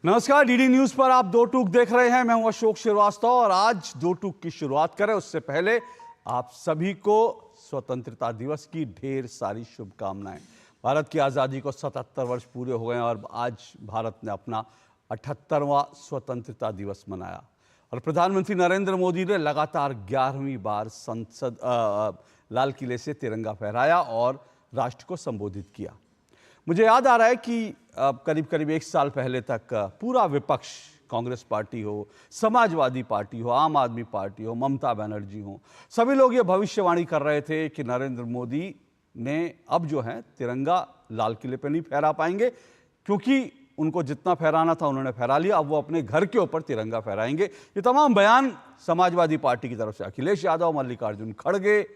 नमस्कार, DD news पर आप दो टूक देख रहे हैं। मैं हूं अशोक श्रीवास्तव और आज दो टूक की शुरुआत करें उससे पहले आप सभी को स्वतंत्रता दिवस की ढेर सारी शुभकामनाएं। भारत की आज़ादी को 77 वर्ष पूरे हो गए और आज भारत ने अपना 78वां स्वतंत्रता दिवस मनाया और प्रधानमंत्री नरेंद्र मोदी ने लगातार 11वीं बार संसद लाल किले से तिरंगा फहराया और राष्ट्र को संबोधित किया। मुझे याद आ रहा है कि करीब करीब एक साल पहले तक पूरा विपक्ष, कांग्रेस पार्टी हो, समाजवादी पार्टी हो, आम आदमी पार्टी हो, ममता बनर्जी हो, सभी लोग ये भविष्यवाणी कर रहे थे कि नरेंद्र मोदी ने अब जो है तिरंगा लाल किले पे नहीं फहरा पाएंगे क्योंकि उनको जितना फहराना था उन्होंने फहरा लिया, अब वो अपने घर के ऊपर तिरंगा फहराएंगे। ये तमाम बयान समाजवादी पार्टी की तरफ से अखिलेश यादव, मल्लिकार्जुन खड़गे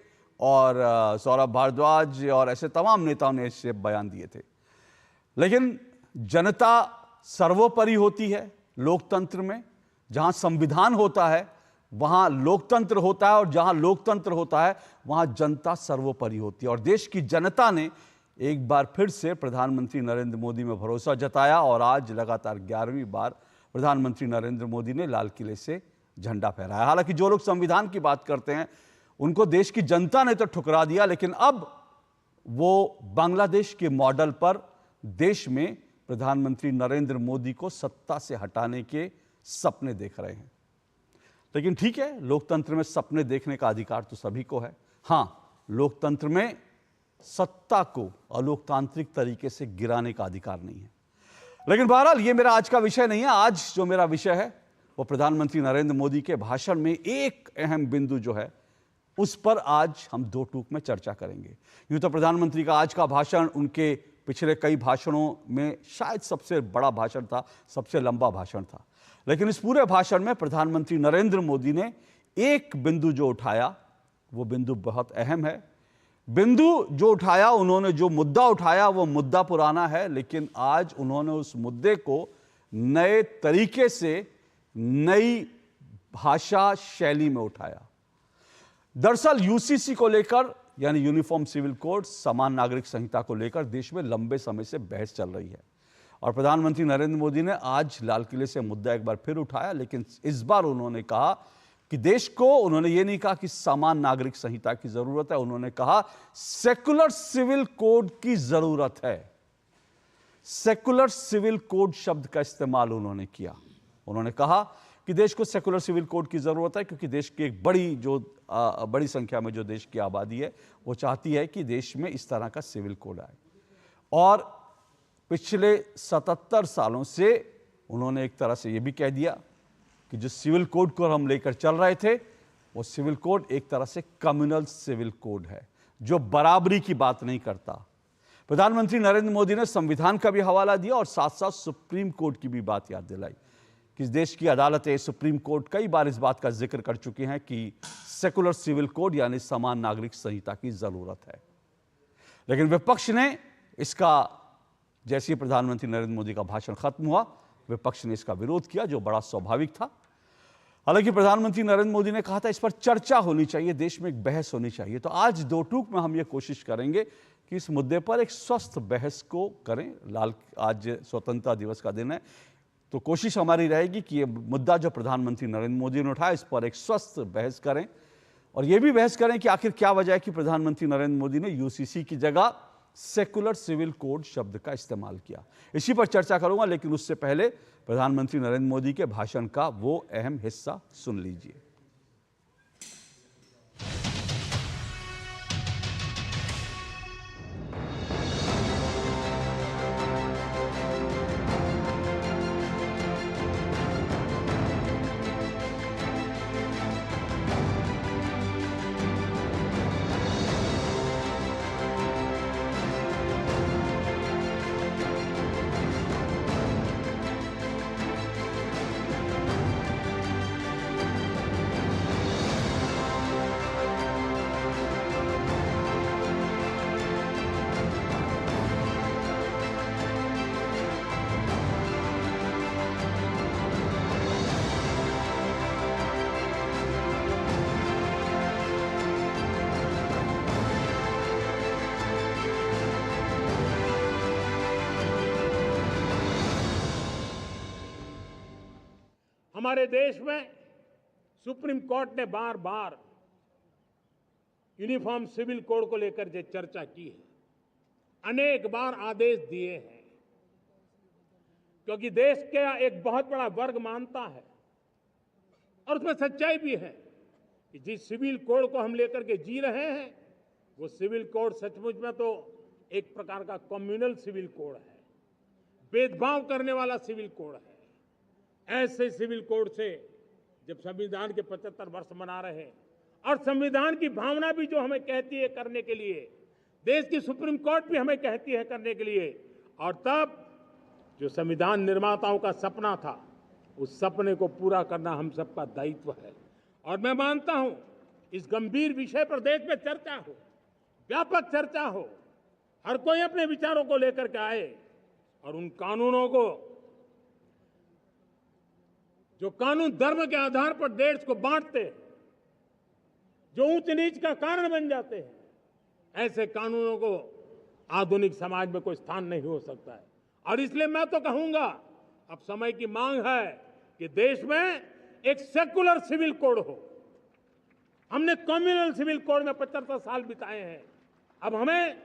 और सौरभ भारद्वाज और ऐसे तमाम नेताओं ने इससे बयान दिए थे। लेकिन जनता सर्वोपरि होती है लोकतंत्र में। जहां संविधान होता है वहां लोकतंत्र होता है और जहां लोकतंत्र होता है वहां जनता सर्वोपरि होती है। और देश की जनता ने एक बार फिर से प्रधानमंत्री नरेंद्र मोदी में भरोसा जताया और आज लगातार 11वीं बार प्रधानमंत्री नरेंद्र मोदी ने लाल किले से झंडा फहराया। हालांकि जो लोग संविधान की बात करते हैं उनको देश की जनता ने तो ठुकरा दिया, लेकिन अब वो बांग्लादेश के मॉडल पर देश में प्रधानमंत्री नरेंद्र मोदी को सत्ता से हटाने के सपने देख रहे हैं। लेकिन ठीक है, लोकतंत्र में सपने देखने का अधिकार तो सभी को है। हां, लोकतंत्र में सत्ता को अलोकतांत्रिक तरीके से गिराने का अधिकार नहीं है। लेकिन बहरहाल ये मेरा आज का विषय नहीं है। आज जो मेरा विषय है वो प्रधानमंत्री नरेंद्र मोदी के भाषण में एक अहम बिंदु जो है उस पर आज हम दो टूक में चर्चा करेंगे। यूं तो प्रधानमंत्री का आज का भाषण उनके पिछले कई भाषणों में शायद सबसे बड़ा भाषण था, सबसे लंबा भाषण था। लेकिन इस पूरे भाषण में प्रधानमंत्री नरेंद्र मोदी ने एक बिंदु जो उठाया वो बिंदु बहुत अहम है। बिंदु जो उठाया, उन्होंने जो मुद्दा उठाया वो मुद्दा पुराना है, लेकिन आज उन्होंने उस मुद्दे को नए तरीके से, नई भाषा शैली में उठाया। दरअसल यूसीसी को लेकर, यानी यूनिफॉर्म सिविल कोड, समान नागरिक संहिता को लेकर देश में लंबे समय से बहस चल रही है और प्रधानमंत्री नरेंद्र मोदी ने आज लाल किले से मुद्दा एक बार फिर उठाया। लेकिन इस बार उन्होंने कहा कि देश को, उन्होंने ये नहीं कहा कि समान नागरिक संहिता की जरूरत है, उन्होंने कहा सेकुलर सिविल कोड की जरूरत है। सेकुलर सिविल कोड शब्द का इस्तेमाल उन्होंने किया। उन्होंने कहा कि देश को सेकुलर सिविल कोड की जरूरत है क्योंकि देश की एक बड़ी संख्या में जो देश की आबादी है वो चाहती है कि देश में इस तरह का सिविल कोड आए। और पिछले 77 सालों से उन्होंने एक तरह से ये भी कह दिया कि जो सिविल कोड को हम लेकर चल रहे थे वो सिविल कोड एक तरह से कम्युनल सिविल कोड है जो बराबरी की बात नहीं करता। प्रधानमंत्री नरेंद्र मोदी ने संविधान का भी हवाला दिया और साथ साथ सुप्रीम कोर्ट की भी बात याद दिलाई कि देश की अदालतें, सुप्रीम कोर्ट कई बार इस बात का जिक्र कर चुके हैं कि सेकुलर सिविल कोड यानी समान नागरिक संहिता की जरूरत है। लेकिन विपक्ष ने इसका, जैसे ही प्रधानमंत्री नरेंद्र मोदी का भाषण खत्म हुआ, विपक्ष ने इसका विरोध किया, जो बड़ा स्वाभाविक था। हालांकि प्रधानमंत्री नरेंद्र मोदी ने कहा था इस पर चर्चा होनी चाहिए, देश में एक बहस होनी चाहिए। तो आज दो टूक में हम ये कोशिश करेंगे कि इस मुद्दे पर एक स्वस्थ बहस को करें। आज स्वतंत्रता दिवस का दिन है, तो कोशिश हमारी रहेगी कि ये मुद्दा जो प्रधानमंत्री नरेंद्र मोदी ने उठाया इस पर एक स्वस्थ बहस करें और ये भी बहस करें कि आखिर क्या वजह है कि प्रधानमंत्री नरेंद्र मोदी ने यूसीसी की जगह सेकुलर सिविल कोड शब्द का इस्तेमाल किया। इसी पर चर्चा करूंगा, लेकिन उससे पहले प्रधानमंत्री नरेंद्र मोदी के भाषण का वो अहम हिस्सा सुन लीजिए। हमारे देश में सुप्रीम कोर्ट ने बार बार यूनिफॉर्म सिविल कोड को लेकर जो चर्चा की है, अनेक बार आदेश दिए हैं, क्योंकि देश का एक बहुत बड़ा वर्ग मानता है और उसमें सच्चाई भी है कि जिस सिविल कोड को हम लेकर के जी रहे हैं वो सिविल कोड सचमुच में तो एक प्रकार का कम्युनल सिविल कोड है, भेदभाव करने वाला सिविल कोड है। ऐसे सिविल कोड से जब संविधान के 75 वर्ष मना रहे हैं और संविधान की भावना भी जो हमें कहती है करने के लिए, देश की सुप्रीम कोर्ट भी हमें कहती है करने के लिए, और तब जो संविधान निर्माताओं का सपना था उस सपने को पूरा करना हम सबका दायित्व है। और मैं मानता हूं इस गंभीर विषय पर देश में चर्चा हो, व्यापक चर्चा हो, हर कोई अपने विचारों को लेकर के आए और उन कानूनों को, जो कानून धर्म के आधार पर देश को बांटते, जो ऊंच नीच का कारण बन जाते हैं, ऐसे कानूनों को आधुनिक समाज में कोई स्थान नहीं हो सकता है। और इसलिए मैं तो कहूंगा अब समय की मांग है कि देश में एक सेकुलर सिविल कोड हो। हमने कम्युनल सिविल कोड में 75 साल बिताए हैं, अब हमें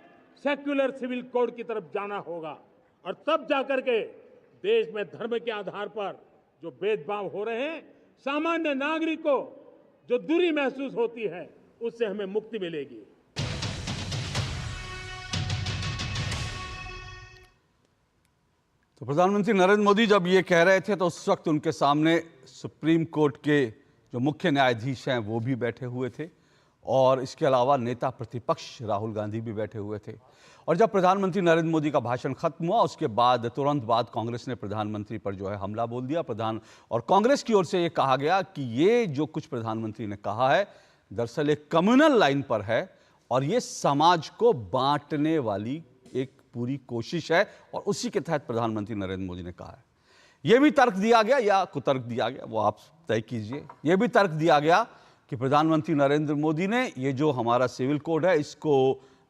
सेक्युलर सिविल कोड की तरफ जाना होगा और तब जाकर के देश में धर्म के आधार पर जो भेदभाव हो रहे हैं, सामान्य नागरिक को जो दूरी महसूस होती है, उससे हमें मुक्ति मिलेगी। तो प्रधानमंत्री नरेंद्र मोदी जब ये कह रहे थे तो उस वक्त उनके सामने सुप्रीम कोर्ट के जो मुख्य न्यायाधीश हैं वो भी बैठे हुए थे और इसके अलावा नेता प्रतिपक्ष राहुल गांधी भी बैठे हुए थे। और जब प्रधानमंत्री नरेंद्र मोदी का भाषण खत्म हुआ उसके बाद तुरंत बाद कांग्रेस ने प्रधानमंत्री पर जो है हमला बोल दिया। और कांग्रेस की ओर से ये कहा गया कि ये जो कुछ प्रधानमंत्री ने कहा है दरअसल एक कम्युनल लाइन पर है और ये समाज को बांटने वाली एक पूरी कोशिश है और उसी के तहत प्रधानमंत्री नरेंद्र मोदी ने कहा है। यह भी तर्क दिया गया या कुतर्क दिया गया वो आप तय कीजिए। यह भी तर्क दिया गया कि प्रधानमंत्री नरेंद्र मोदी ने ये जो हमारा सिविल कोड है इसको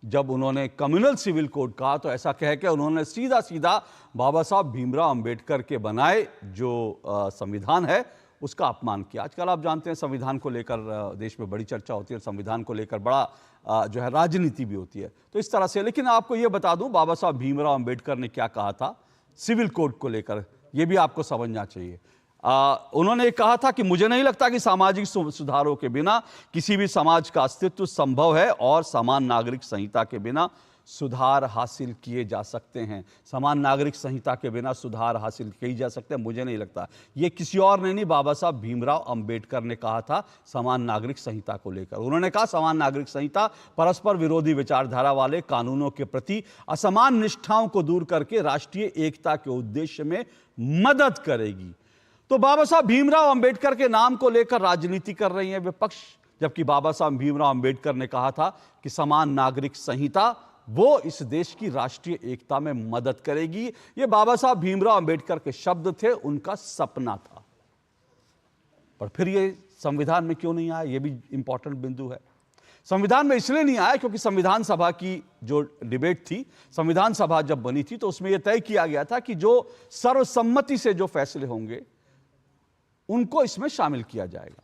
जब उन्होंने कम्युनल सिविल कोड कहा तो ऐसा कह के उन्होंने सीधा सीधा बाबा साहब भीमराव अंबेडकर के बनाए जो संविधान है उसका अपमान किया। आजकल आप जानते हैं संविधान को लेकर देश में बड़ी चर्चा होती है, संविधान को लेकर बड़ा जो है राजनीति भी होती है। तो इस तरह से, लेकिन आपको ये बता दूं बाबा साहब भीमराव अंबेडकर ने क्या कहा था सिविल कोड को लेकर, ये भी आपको समझना चाहिए। उन्होंने कहा था कि मुझे नहीं लगता कि सामाजिक सुधारों के बिना किसी भी समाज का अस्तित्व संभव है और समान नागरिक संहिता के बिना सुधार हासिल किए जा सकते हैं। समान नागरिक संहिता के बिना सुधार हासिल किए जा सकते हैं, मुझे नहीं लगता। ये किसी और ने नहीं, बाबा साहब भीमराव अंबेडकर ने कहा था समान नागरिक संहिता को लेकर। उन्होंने कहा समान नागरिक संहिता परस्पर विरोधी विचारधारा वाले कानूनों के प्रति असमान निष्ठाओं को दूर करके राष्ट्रीय एकता के उद्देश्य में मदद करेगी। तो बाबा साहब भीमराव अंबेडकर के नाम को लेकर राजनीति कर रही है विपक्ष, जबकि बाबा साहब भीमराव अंबेडकर ने कहा था कि समान नागरिक संहिता वो इस देश की राष्ट्रीय एकता में मदद करेगी। ये बाबा साहब भीमराव अंबेडकर के शब्द थे, उनका सपना था। पर फिर ये संविधान में क्यों नहीं आया, ये भी इंपॉर्टेंट बिंदु है। संविधान में इसलिए नहीं आया क्योंकि संविधान सभा की जो डिबेट थी, संविधान सभा जब बनी थी तो उसमें यह तय किया गया था कि जो सर्वसम्मति से जो फैसले होंगे उनको इसमें शामिल किया जाएगा।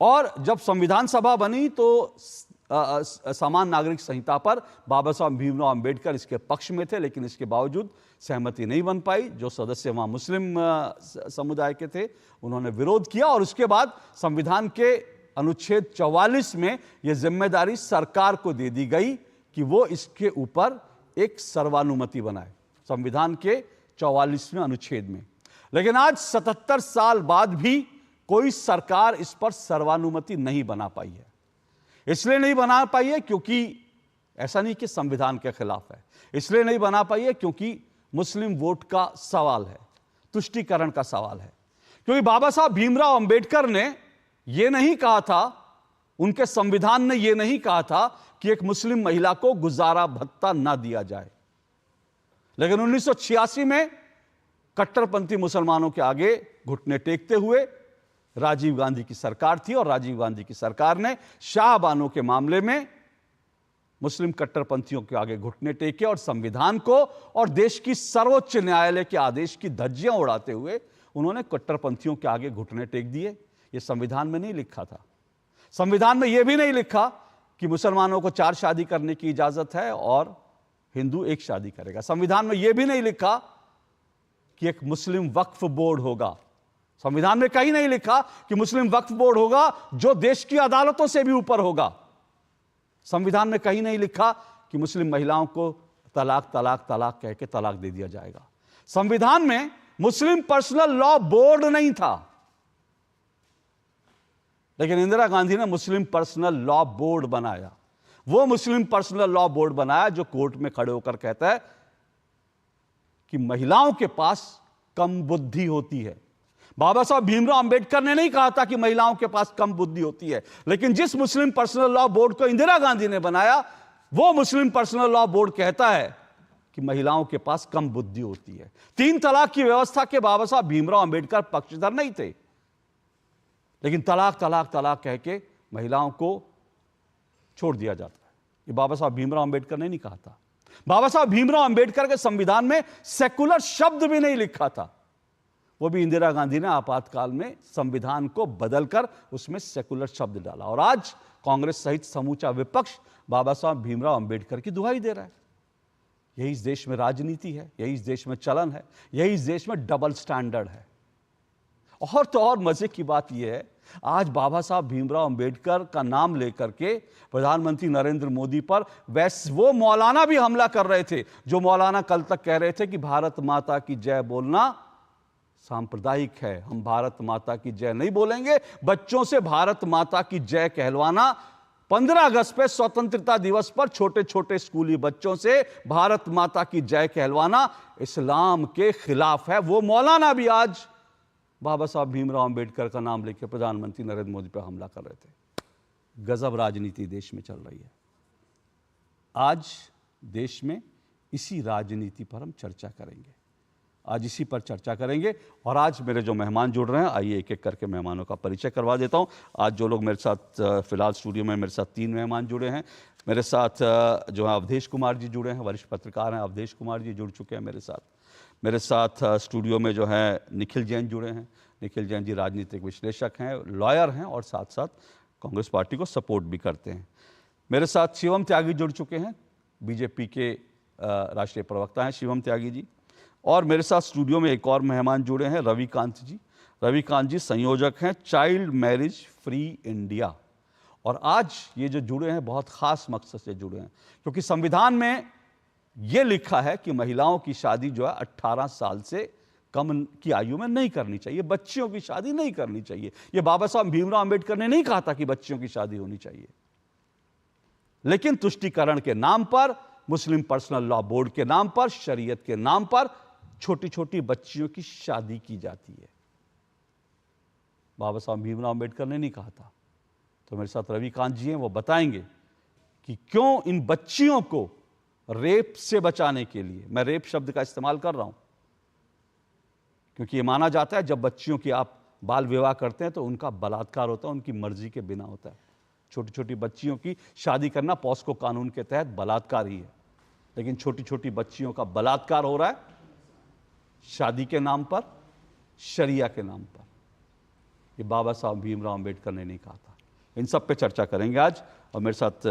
और जब संविधान सभा बनी तो समान नागरिक संहिता पर बाबा साहब भीमराव अंबेडकर इसके पक्ष में थे, लेकिन इसके बावजूद सहमति नहीं बन पाई। जो सदस्य वहां मुस्लिम समुदाय के थे उन्होंने विरोध किया और उसके बाद संविधान के अनुच्छेद 44 में यह जिम्मेदारी सरकार को दे दी गई कि वो इसके ऊपर एक सर्वानुमति बनाए, संविधान के 44वें अनुच्छेद में। लेकिन आज 77 साल बाद भी कोई सरकार इस पर सर्वानुमति नहीं बना पाई है। इसलिए नहीं बना पाई है क्योंकि ऐसा नहीं कि संविधान के खिलाफ है, इसलिए नहीं बना पाई है क्योंकि मुस्लिम वोट का सवाल है, तुष्टीकरण का सवाल है। क्योंकि बाबा साहब भीमराव अंबेडकर ने यह नहीं कहा था, उनके संविधान ने यह नहीं कहा था कि एक मुस्लिम महिला को गुजारा भत्ता ना दिया जाए। लेकिन 1986 में कट्टरपंथी मुसलमानों के आगे घुटने टेकते हुए राजीव गांधी की सरकार थी और राजीव गांधी की सरकार ने शाहबानो के मामले में मुस्लिम कट्टरपंथियों के आगे घुटने टेके और संविधान को और देश की सर्वोच्च न्यायालय के आदेश की धज्जियां उड़ाते हुए उन्होंने कट्टरपंथियों के आगे घुटने टेक दिए। ये संविधान में नहीं लिखा था। संविधान में यह भी नहीं लिखा कि मुसलमानों को 4 शादी करने की इजाजत है और हिंदू 1 शादी करेगा। संविधान में यह भी नहीं लिखा कि एक मुस्लिम वक्फ बोर्ड होगा। संविधान में कहीं नहीं लिखा कि मुस्लिम वक्फ बोर्ड होगा जो देश की अदालतों से भी ऊपर होगा। संविधान में कहीं नहीं लिखा कि मुस्लिम महिलाओं को तलाक तलाक तलाक कह के तलाक दे दिया जाएगा। संविधान में मुस्लिम पर्सनल लॉ बोर्ड नहीं था, लेकिन इंदिरा गांधी ने मुस्लिम पर्सनल लॉ बोर्ड बनाया। वो मुस्लिम पर्सनल लॉ बोर्ड बनाया जो कोर्ट में खड़े होकर कहता है कि महिलाओं के पास कम बुद्धि होती है। बाबा साहब भीमराव अंबेडकर ने नहीं कहा था कि महिलाओं के पास कम बुद्धि होती है, लेकिन जिस मुस्लिम पर्सनल लॉ बोर्ड को इंदिरा गांधी ने बनाया, वो मुस्लिम पर्सनल लॉ बोर्ड कहता है कि महिलाओं के पास कम बुद्धि होती है। 3 तलाक की व्यवस्था के बाबा साहब भीमराव अंबेडकर पक्षधर नहीं थे, लेकिन तलाक तलाक तलाक कह के महिलाओं को छोड़ दिया जाता है। ये बाबा साहब भीमराव अंबेडकर ने नहीं कहा था। बाबा साहब भीमराव अंबेडकर के संविधान में सेकुलर शब्द भी नहीं लिखा था। वो भी इंदिरा गांधी ने आपातकाल में संविधान को बदलकर उसमें सेकुलर शब्द डाला। और आज कांग्रेस सहित समूचा विपक्ष बाबा साहब भीमराव अंबेडकर की दुहाई दे रहा है। यही इस देश में राजनीति है, यही इस देश में चलन है, यही इस देश में डबल स्टैंडर्ड है। और तो और मजे की बात यह है, आज बाबा साहब भीमराव अंबेडकर का नाम लेकर के प्रधानमंत्री नरेंद्र मोदी पर वो मौलाना भी हमला कर रहे थे जो मौलाना कल तक कह रहे थे कि भारत माता की जय बोलना सांप्रदायिक है, हम भारत माता की जय नहीं बोलेंगे। बच्चों से भारत माता की जय कहलवाना, 15 अगस्त पे स्वतंत्रता दिवस पर छोटे छोटे स्कूली बच्चों से भारत माता की जय कहलवाना इस्लाम के खिलाफ है। वो मौलाना भी आज बाबा साहब भीमराव अंबेडकर का नाम लेकर प्रधानमंत्री नरेंद्र मोदी पर हमला कर रहे थे। गजब राजनीति देश में चल रही है। आज देश में इसी राजनीति पर हम चर्चा करेंगे, आज इसी पर चर्चा करेंगे। और आज मेरे जो मेहमान जुड़ रहे हैं, आइए एक एक करके मेहमानों का परिचय करवा देता हूं। आज जो लोग मेरे साथ फिलहाल स्टूडियो में मेरे साथ 3 मेहमान जुड़े हैं। मेरे साथ जो है अवधेश कुमार जी जुड़े हैं, वरिष्ठ पत्रकार हैं। अवधेश कुमार जी जुड़ चुके हैं मेरे साथ। मेरे साथ स्टूडियो में जो है निखिल जैन जुड़े हैं। निखिल जैन जी राजनीतिक विश्लेषक हैं, लॉयर हैं और साथ साथ कांग्रेस पार्टी को सपोर्ट भी करते हैं। मेरे साथ शिवम त्यागी जुड़ चुके हैं, बीजेपी के राष्ट्रीय प्रवक्ता हैं शिवम त्यागी जी। और मेरे साथ स्टूडियो में एक और मेहमान जुड़े हैं, रविकांत जी। रविकांत जी संयोजक हैं चाइल्ड मैरिज फ्री इंडिया। और आज ये जो जुड़े हैं बहुत खास मकसद से जुड़े हैं, क्योंकि संविधान में ये लिखा है कि महिलाओं की शादी जो है 18 साल से कम की आयु में नहीं करनी चाहिए, बच्चियों की शादी नहीं करनी चाहिए। ये बाबा साहब भीमराव अंबेडकर ने नहीं कहा था कि बच्चियों की शादी होनी चाहिए, लेकिन तुष्टीकरण के नाम पर, मुस्लिम पर्सनल लॉ बोर्ड के नाम पर, शरीयत के नाम पर छोटी छोटी बच्चियों की शादी की जाती है। बाबा साहब भीमराव अंबेडकर ने नहीं कहा था। तो मेरे साथ रविकांत जी हैं, वो बताएंगे कि क्यों इन बच्चियों को रेप से बचाने के लिए, मैं रेप शब्द का इस्तेमाल कर रहा हूं क्योंकि ये माना जाता है जब बच्चियों की आप बाल विवाह करते हैं तो उनका बलात्कार होता है, उनकी मर्जी के बिना होता है। छोटी छोटी बच्चियों की शादी करना पॉस्को कानून के तहत बलात्कार ही है, लेकिन छोटी छोटी बच्चियों का बलात्कार हो रहा है शादी के नाम पर, शरिया के नाम पर। ये बाबा साहब भीमराव अंबेडकर ने नहीं कहा था। इन सब पे चर्चा करेंगे आज। और मेरे साथ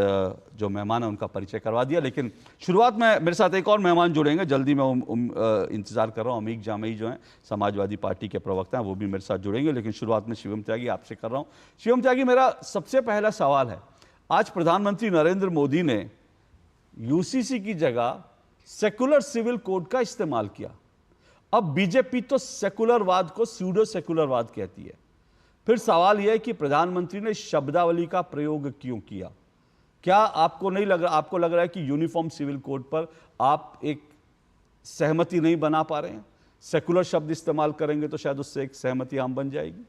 जो मेहमान है उनका परिचय करवा दिया, लेकिन शुरुआत में मेरे साथ एक और मेहमान जुड़ेंगे जल्दी। मैं इंतजार कर रहा हूँ, अमीक जामई जो हैं समाजवादी पार्टी के प्रवक्ता हैं, वो भी मेरे साथ जुड़ेंगे। लेकिन शुरुआत में शिवम त्यागी आपसे कर रहा हूँ। शिवम त्यागी, मेरा सबसे पहला सवाल है, आज प्रधानमंत्री नरेंद्र मोदी ने यूसीसी की जगह सेकुलर सिविल कोड का इस्तेमाल किया। अब बीजेपी तो सेकुलरवाद को स्यूडो सेकुलरवाद कहती है। फिर सवाल यह है कि प्रधानमंत्री ने शब्दावली का प्रयोग क्यों किया? क्या आपको नहीं लग रहा, आपको लग रहा है कि यूनिफॉर्म सिविल कोड पर आप एक सहमति नहीं बना पा रहे हैं? सेकुलर शब्द इस्तेमाल करेंगे तो शायद उससे एक सहमति आम बन जाएगी।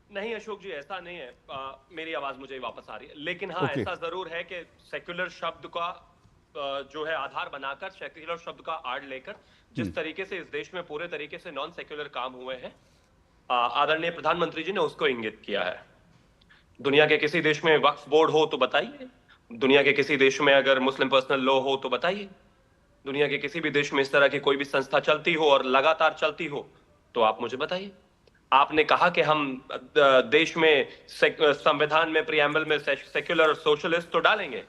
नहीं अशोक जी, ऐसा नहीं है। मेरी आवाज मुझे वापस आ रही है, लेकिन हाँ ऐसा जरूर है कि सेक्युलर शब्द का जो है आधार बनाकर, सेक्युलर शब्द का आड़ लेकर जिस तरीके से इस देश में पूरे तरीके से नॉन सेक्युलर काम हुए हैं, आदरणीय प्रधानमंत्री जी ने उसको इंगित किया है। दुनिया के किसी देश में वक्फ बोर्ड हो तो बताइए, दुनिया के किसी देश में अगर मुस्लिम पर्सनल लॉ हो तो बताइए। दुनिया के किसी भी देश में इस तरह की कोई भी संस्था चलती हो और लगातार चलती हो तो आप मुझे बताइए। आपने कहा कि हम देश में संविधान में प्रियम्बल में सेक्युलर और सोशलिस्ट तो डालेंगे,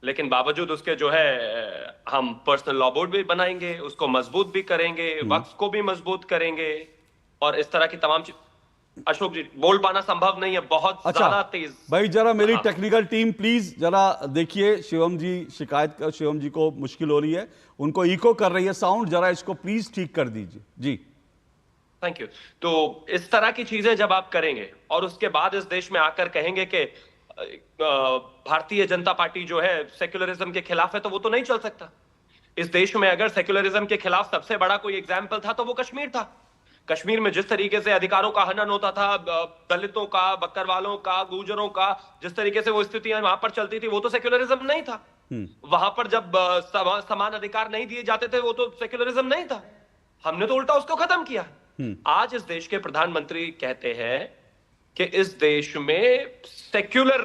लेकिन बावजूद उसके जो है हम पर्सनल लॉ बोर्ड भी बनाएंगे, उसको मजबूत भी करेंगे, वक्फ को भी मजबूत करेंगे और इस तरह की तमाम चीज। अशोक जी, बोल पाना संभव नहीं है, बहुत ज्यादा तेज। भाई जरा मेरी टेक्निकल टीम प्लीज जरा देखिए, शिवम जी शिकायत कर, शिवम जी को मुश्किल हो रही है, उनको इको कर रही है साउंड, जरा इसको प्लीज ठीक कर दीजिए जी। Thank you. तो इस तरह की चीजें जब आप करेंगे और उसके बाद इस देश में आकर कहेंगे कि भारतीय जनता पार्टी जो है सेक्युलरिज्म के खिलाफ है, तो वो तो नहीं चल सकता। इस देश में अगर सेक्युलरिज्म के खिलाफ सबसे बड़ा कोई एग्जाम्पल था तो वो कश्मीर था। कश्मीर में जिस तरीके से अधिकारों का हनन होता था, दलितों का, बकरवालों का, गुर्जरों का, जिस तरीके से वो स्थितियां वहां पर चलती थी, वो तो सेक्युलरिज्म नहीं था। वहां पर जब समान अधिकार नहीं दिए जाते थे, वो तो सेक्युलरिज्म नहीं था। हमने तो उल्टा उसको खत्म किया। आज इस देश के प्रधानमंत्री कहते हैं कि इस देश में सेक्युलर,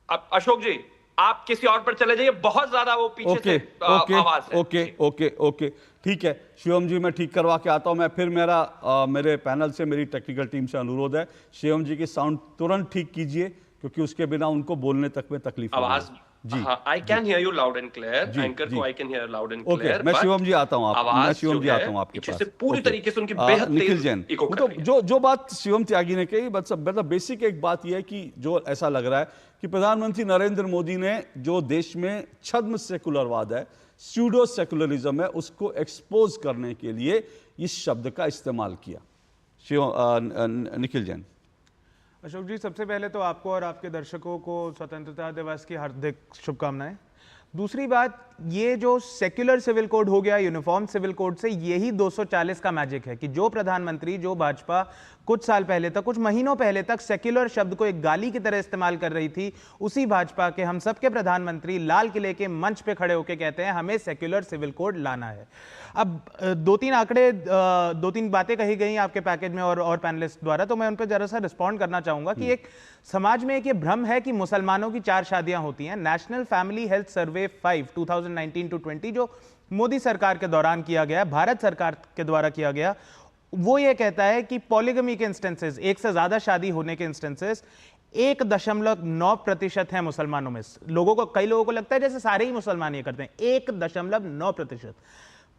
अशोक जी आप किसी और पर चले जाइए, बहुत ज्यादा वो पीछे से आवाज है। ओके ठीक है शिवम जी, मैं ठीक करवा के आता हूं। मैं फिर मेरे पैनल से, मेरी टेक्निकल टीम से अनुरोध है, शिवम जी की साउंड तुरंत ठीक कीजिए, क्योंकि उसके बिना उनको बोलने तक में तकलीफ आवाज जी। I can hear you loud and clear, anchor को I can hear loud and clear. मैं शिवम जी आता हूं, मैं शिवम जी आता हूं आपके पास। पूरी तरीके से उनकी बेहद निखिल जैन, तो जो बात शिवम त्यागी ने कही, मतलब बेसिक एक बात यह है कि जो ऐसा लग रहा है कि प्रधानमंत्री नरेंद्र मोदी ने जो देश में छद्म सेकुलरवाद है, स्यूडो सेकुलरिज्म है, उसको एक्सपोज करने के लिए इस शब्द का इस्तेमाल किया। निखिल जैन। अशोक जी, सबसे पहले तो आपको और आपके दर्शकों को स्वतंत्रता दिवस की हार्दिक शुभकामनाएं। दूसरी बात, ये जो सेक्युलर सिविल कोड हो गया यूनिफॉर्म सिविल कोड से, यही 240 का मैजिक है कि जो प्रधानमंत्री, जो भाजपा कुछ साल पहले तक, कुछ महीनों पहले तक सेक्युलर शब्द को एक गाली की तरह इस्तेमाल कर रही थी, उसी भाजपा के हम सबके प्रधानमंत्री लाल किले के मंच पे खड़े होकर कहते हैं हमें सेक्युलर सिविल कोड लाना है। अब दो तीन बातें कही गई आपके पैकेज में और पैनलिस्ट द्वारा, तो मैं उन पर जरा सा रिस्पॉन्ड करना चाहूंगा कि एक समाज में एक ये भ्रम है कि मुसलमानों की 4 शादियां होती हैं। नेशनल फैमिली हेल्थ सर्वे 5 2019-20 जो मोदी सरकार के दौरान किया गया, भारत सरकार के द्वारा किया गया, वो ये कहता है कि पॉलीगमी के इंस्टेंसेस, एक से ज्यादा शादी होने के इंस्टेंसेस 1.9% है मुसलमानों में। कई लोगों को लगता है जैसे सारे ही मुसलमान ये करते हैं। 1.9%।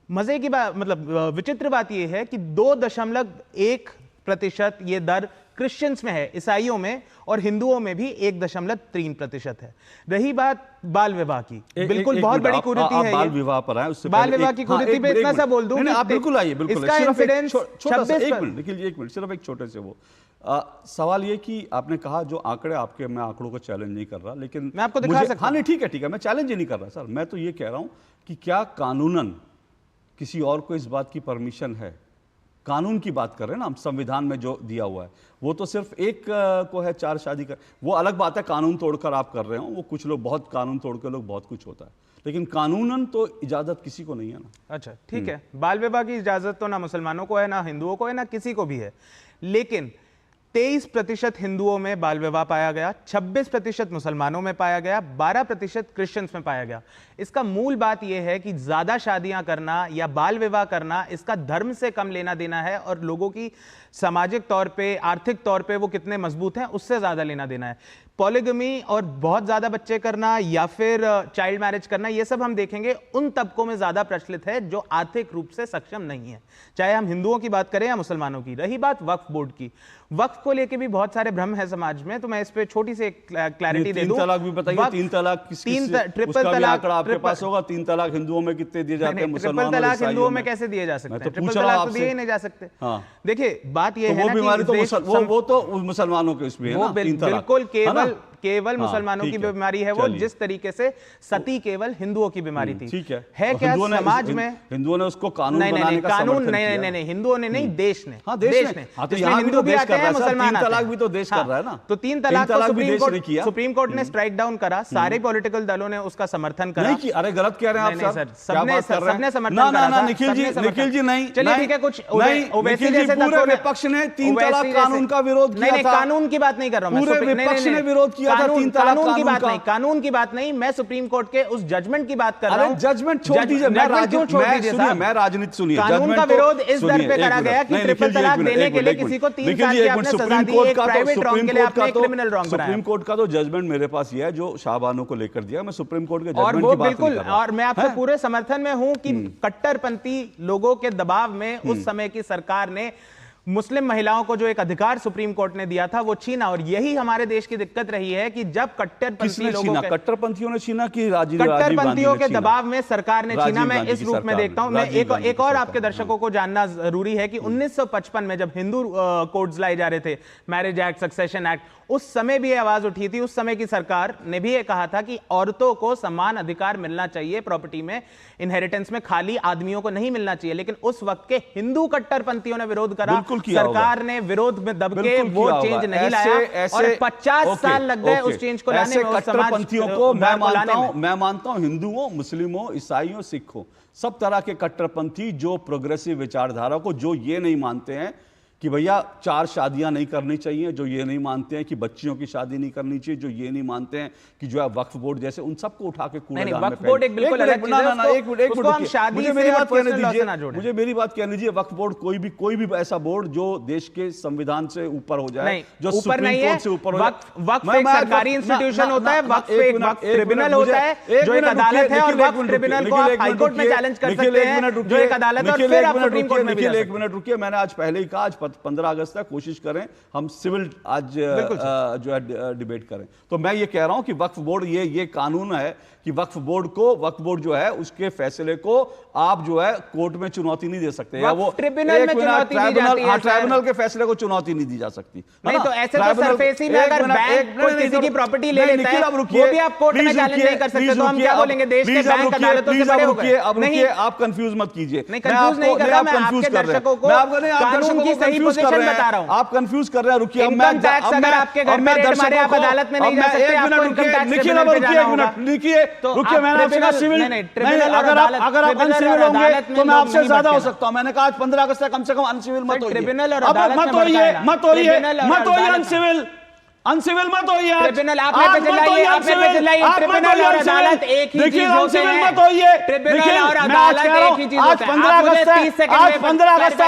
मजे की बात, मतलब विचित्र बात यह है कि 2.1% ये दर क्रिश्चियंस में है, ईसाइयों में और हिंदुओं में भी 1.3% है। रही बात बाल विवाह की, बिल्कुल बहुत बड़ी कुरीति है। बाल विवाह पर आए, उससे बाल विवाह की कुरीति पे इतना सा बोल दूं, आप बिल्कुल आइए, बिल्कुल। इसका इंसिडेंस 26 मिनट, सिर्फ एक छोटे से वो सवाल ये कि आपने कहा जो आंकड़े आपके, मैं आंकड़ों को चैलेंज नहीं कर रहा, लेकिन मैं आपको दिखा सकता हूं। हाँ नहीं ठीक है, मैं चैलेंज ही नहीं कर रहा सर, मैं तो ये कह रहा हूं कि क्या कानूनन किसी और को इस बात की परमिशन है? कानून की बात कर रहे हैं ना हम, संविधान में जो दिया हुआ है वो तो सिर्फ एक को है 4 शादी कर, वो अलग बात है कानून तोड़कर आप कर रहे हो, वो कुछ लोग बहुत कानून तोड़ के लोग बहुत कुछ होता है, लेकिन कानूनन तो इजाजत किसी को नहीं है ना। अच्छा ठीक है, बाल विवाह की इजाजत तो ना मुसलमानों को है, ना हिंदुओं को है, ना किसी को भी है, लेकिन 23% हिंदुओं में बाल विवाह पाया गया, 26% मुसलमानों में पाया गया, 12% क्रिश्चियंस में पाया गया। इसका मूल बात यह है कि ज्यादा शादियां करना या बाल विवाह करना, इसका धर्म से कम लेना देना है और लोगों की सामाजिक तौर पे, आर्थिक तौर पे वो कितने मजबूत हैं उससे ज्यादा लेना देना है। पॉलीगमी और बहुत ज्यादा बच्चे करना या फिर चाइल्ड मैरिज करना, ये सब हम देखेंगे उन तबकों में ज्यादा प्रचलित है जो आर्थिक रूप से सक्षम नहीं है, चाहे हम हिंदुओं की बात करें या मुसलमानों की। रही बात वक्फ बोर्ड की, वक्फ को लेके भी बहुत सारे भ्रम है समाज में, तो मैं इस पे छोटी सी क्लैरिटी दे दूं। 3 तलाक भी बताइए, 3 तलाक ट्रिपल तलाक आपके पास होगा, 3 तलाक हिंदुओं में कितने दिए जाते हैं, मुसलमानों में? ट्रिपल तलाक हिंदुओं में कैसे दिए जा सकते हैं? ट्रिपल तलाक तो दिए ही नहीं जा सकते। देखिए बात ये है ना, वो तो मुसलमानों के उसमें है ना, 3 तलाक बिल्कुल केवल मुसलमानों की बीमारी है वो, जिस तरीके से सती केवल हिंदुओं की बीमारी थी। ठीक है क्या समाज में हिंदुओं ने उसको कानून बनाने का समर्थन किया? नहीं, हिंदुओं ने नहीं, देश ने। देश ने। तो यहाँ हिंदू भी देश कर रहा है, 3 तलाक भी तो देश कर रहा है ना। तो 3 तलाक को सुप्रीम कोर्ट ने स्ट्राइक डाउन करा, सारे पॉलिटिकल दलों ने उसका समर्थन करा। नहीं, अरे गलत कह रहे हैं आप सर, सबने समर्थन करा। ना निखिल जी नहीं, चलिए ठीक है, कुछ ओवैसी जैसे पूरे विपक्ष ने 3 तलाक कानून का विरोध किया था। कानून की बात नहीं कर रहा हूं, पूरे विपक्ष ने विरोध किया था 3 तलाक कानून की बात का। नहीं, कानून की बात नहीं, मैं सुप्रीम कोर्ट के उस जजमेंट की बात कर रहा हूं। जजमेंट छोड़ दीजिए, मैं राजनीति सुनिए, कानून का विरोध इस दर पे करा गया कि ट्रिपल तलाक देने के लिए किसी को 3 साल की आपने सजा दी, एक प्राइवेट रॉन्ग के लिए आपने क्रिमिनल रॉन्ग बनाया। सुप्रीम कोर्ट का तो जजमेंट मेरे पास ये है जो शाहबानो को लेकर दिया, मैं सुप्रीम कोर्ट के और जजमेंट वो की बात नहीं बिल्कुल, कर रहा। और मैं आपके पूरे समर्थन में हूं कि कट्टरपंथी लोगों के दबाव में उस समय की सरकार ने मुस्लिम महिलाओं को जो एक अधिकार सुप्रीम कोर्ट ने दिया था वो छीना, और यही हमारे देश की दिक्कत रही है कि जब कट्टरपंथी लोगों के, कट्टरपंथियों ने छीना कि कट्टरपंथियों के दबाव में सरकार ने छीना। मैं इस रूप में देखता हूं। मैं एक और आपके दर्शकों को जानना जरूरी है कि 1955 में जब हिंदू कोड्स लाए जा रहे थे, मैरिज एक्ट, सक्सेशन एक्ट, उस समय भी आवाज उठी थी। उस समय की सरकार ने भी ये कहा था कि औरतों को समान अधिकार मिलना चाहिए प्रॉपर्टी में, इनहेरिटेंस में, खाली आदमियों को नहीं मिलना चाहिए। लेकिन उस वक्त के हिंदू कट्टरपंथियों ने विरोध करा, सरकार ने विरोध में दब के वो चेंज नहीं लाया, और 50 साल लग गए उस चेंज को लाने में। कट्टरपंथियों को मैं मानता हूं हिंदुओं, मुस्लिमों, ईसाइयों, सिखों, सब तरह के कट्टरपंथी जो प्रोग्रेसिव विचारधारा को, जो ये नहीं मानते हैं कि भैया 4 शादियां नहीं करनी चाहिए, जो ये नहीं मानते हैं कि बच्चियों की शादी नहीं करनी चाहिए, जो ये नहीं मानते हैं कि जो है वक्फ बोर्ड जैसे, उन सबको उठा के कूड़ेदान में वक्फ बोर्ड एक बिल्कुल अलग चीज है, उसको हम शादी से और पर्सनल लॉ से ना जोड़ें। मुझे मेरी बात कहने दीजिए। वक्फ बोर्ड कोई भी ऐसा बोर्ड जो देश के संविधान से ऊपर हो जाए, जो ऊपर नहीं है, से ऊपर हो जाए। वक्फ एक सरकारी इंस्टीट्यूशन होता है, वक्फ एक ट्रिब्यूनल होता है जो एक अदालत है, और वक्फ ट्रिब्यूनल को आप हाई कोर्ट में चैलेंज कर सकते हैं जो एक अदालत है, और फिर आप सुप्रीम कोर्ट में भी जा सकते हैं। 1 मिनट रुकिए, मैंने आज पहले ही कहा, आज 15 अगस्त तक कोशिश करें हम सिविल आज जो है डिबेट करें। तो मैं ये कह रहा हूं कि वक्फ बोर्ड, ये कानून है कि वक्फ बोर्ड जो है उसके फैसले को आप जो है कोर्ट में चुनौती नहीं दे सकते, या वो ट्रिब्यूनल में चुनौती दी जाती है। ट्राइब्यूनल के फैसले को चुनौती नहीं दी जा सकती। नहीं तो ऐसे तो सरफेसी में अगर बैंक कोई किसी की प्रॉपर्टी ले लेता है, वो भी आप कोर्ट में चैलेंज नहीं कर सकते, तो हम क्या बोलेंगे? देश के बैंक अदालतों से बड़े हो गए। नहीं, आप कंफ्यूज मत कीजिए। नहीं, कंफ्यूज नहीं कर रहा मैं, आपके दर्शकों को कानून की सही पोजीशन बता रहा हूं। आप कंफ्यूज कर रहे हैं। रुकिए, इनकम टैक्स अगर आपके घर में रेड मारे, आप अदालत में नहीं जा सकते, आपको इनकम टैक्स ट्रिब्यूनल पे जाना होगा। रुकिए, मैंने आपसे कहा सिविल, अगर आप अनसिविल होंगे तो मैं आपसे ज्यादा हो सकता हूं। मैंने कहा आज 15 अगस्त से कम से कम अनसिविल मत होइए, मत होइए अनसिविल मत होइए। ट्रिब्यूनल आप पे चिल्लाइए, आप पे चिल्लाइए। ट्रिब्यूनल और अदालत एक ही चीज होते हैं। मत होइए। ट्रिब्यूनल और अदालत एक ही चीज होते हैं। आज 15 अगस्त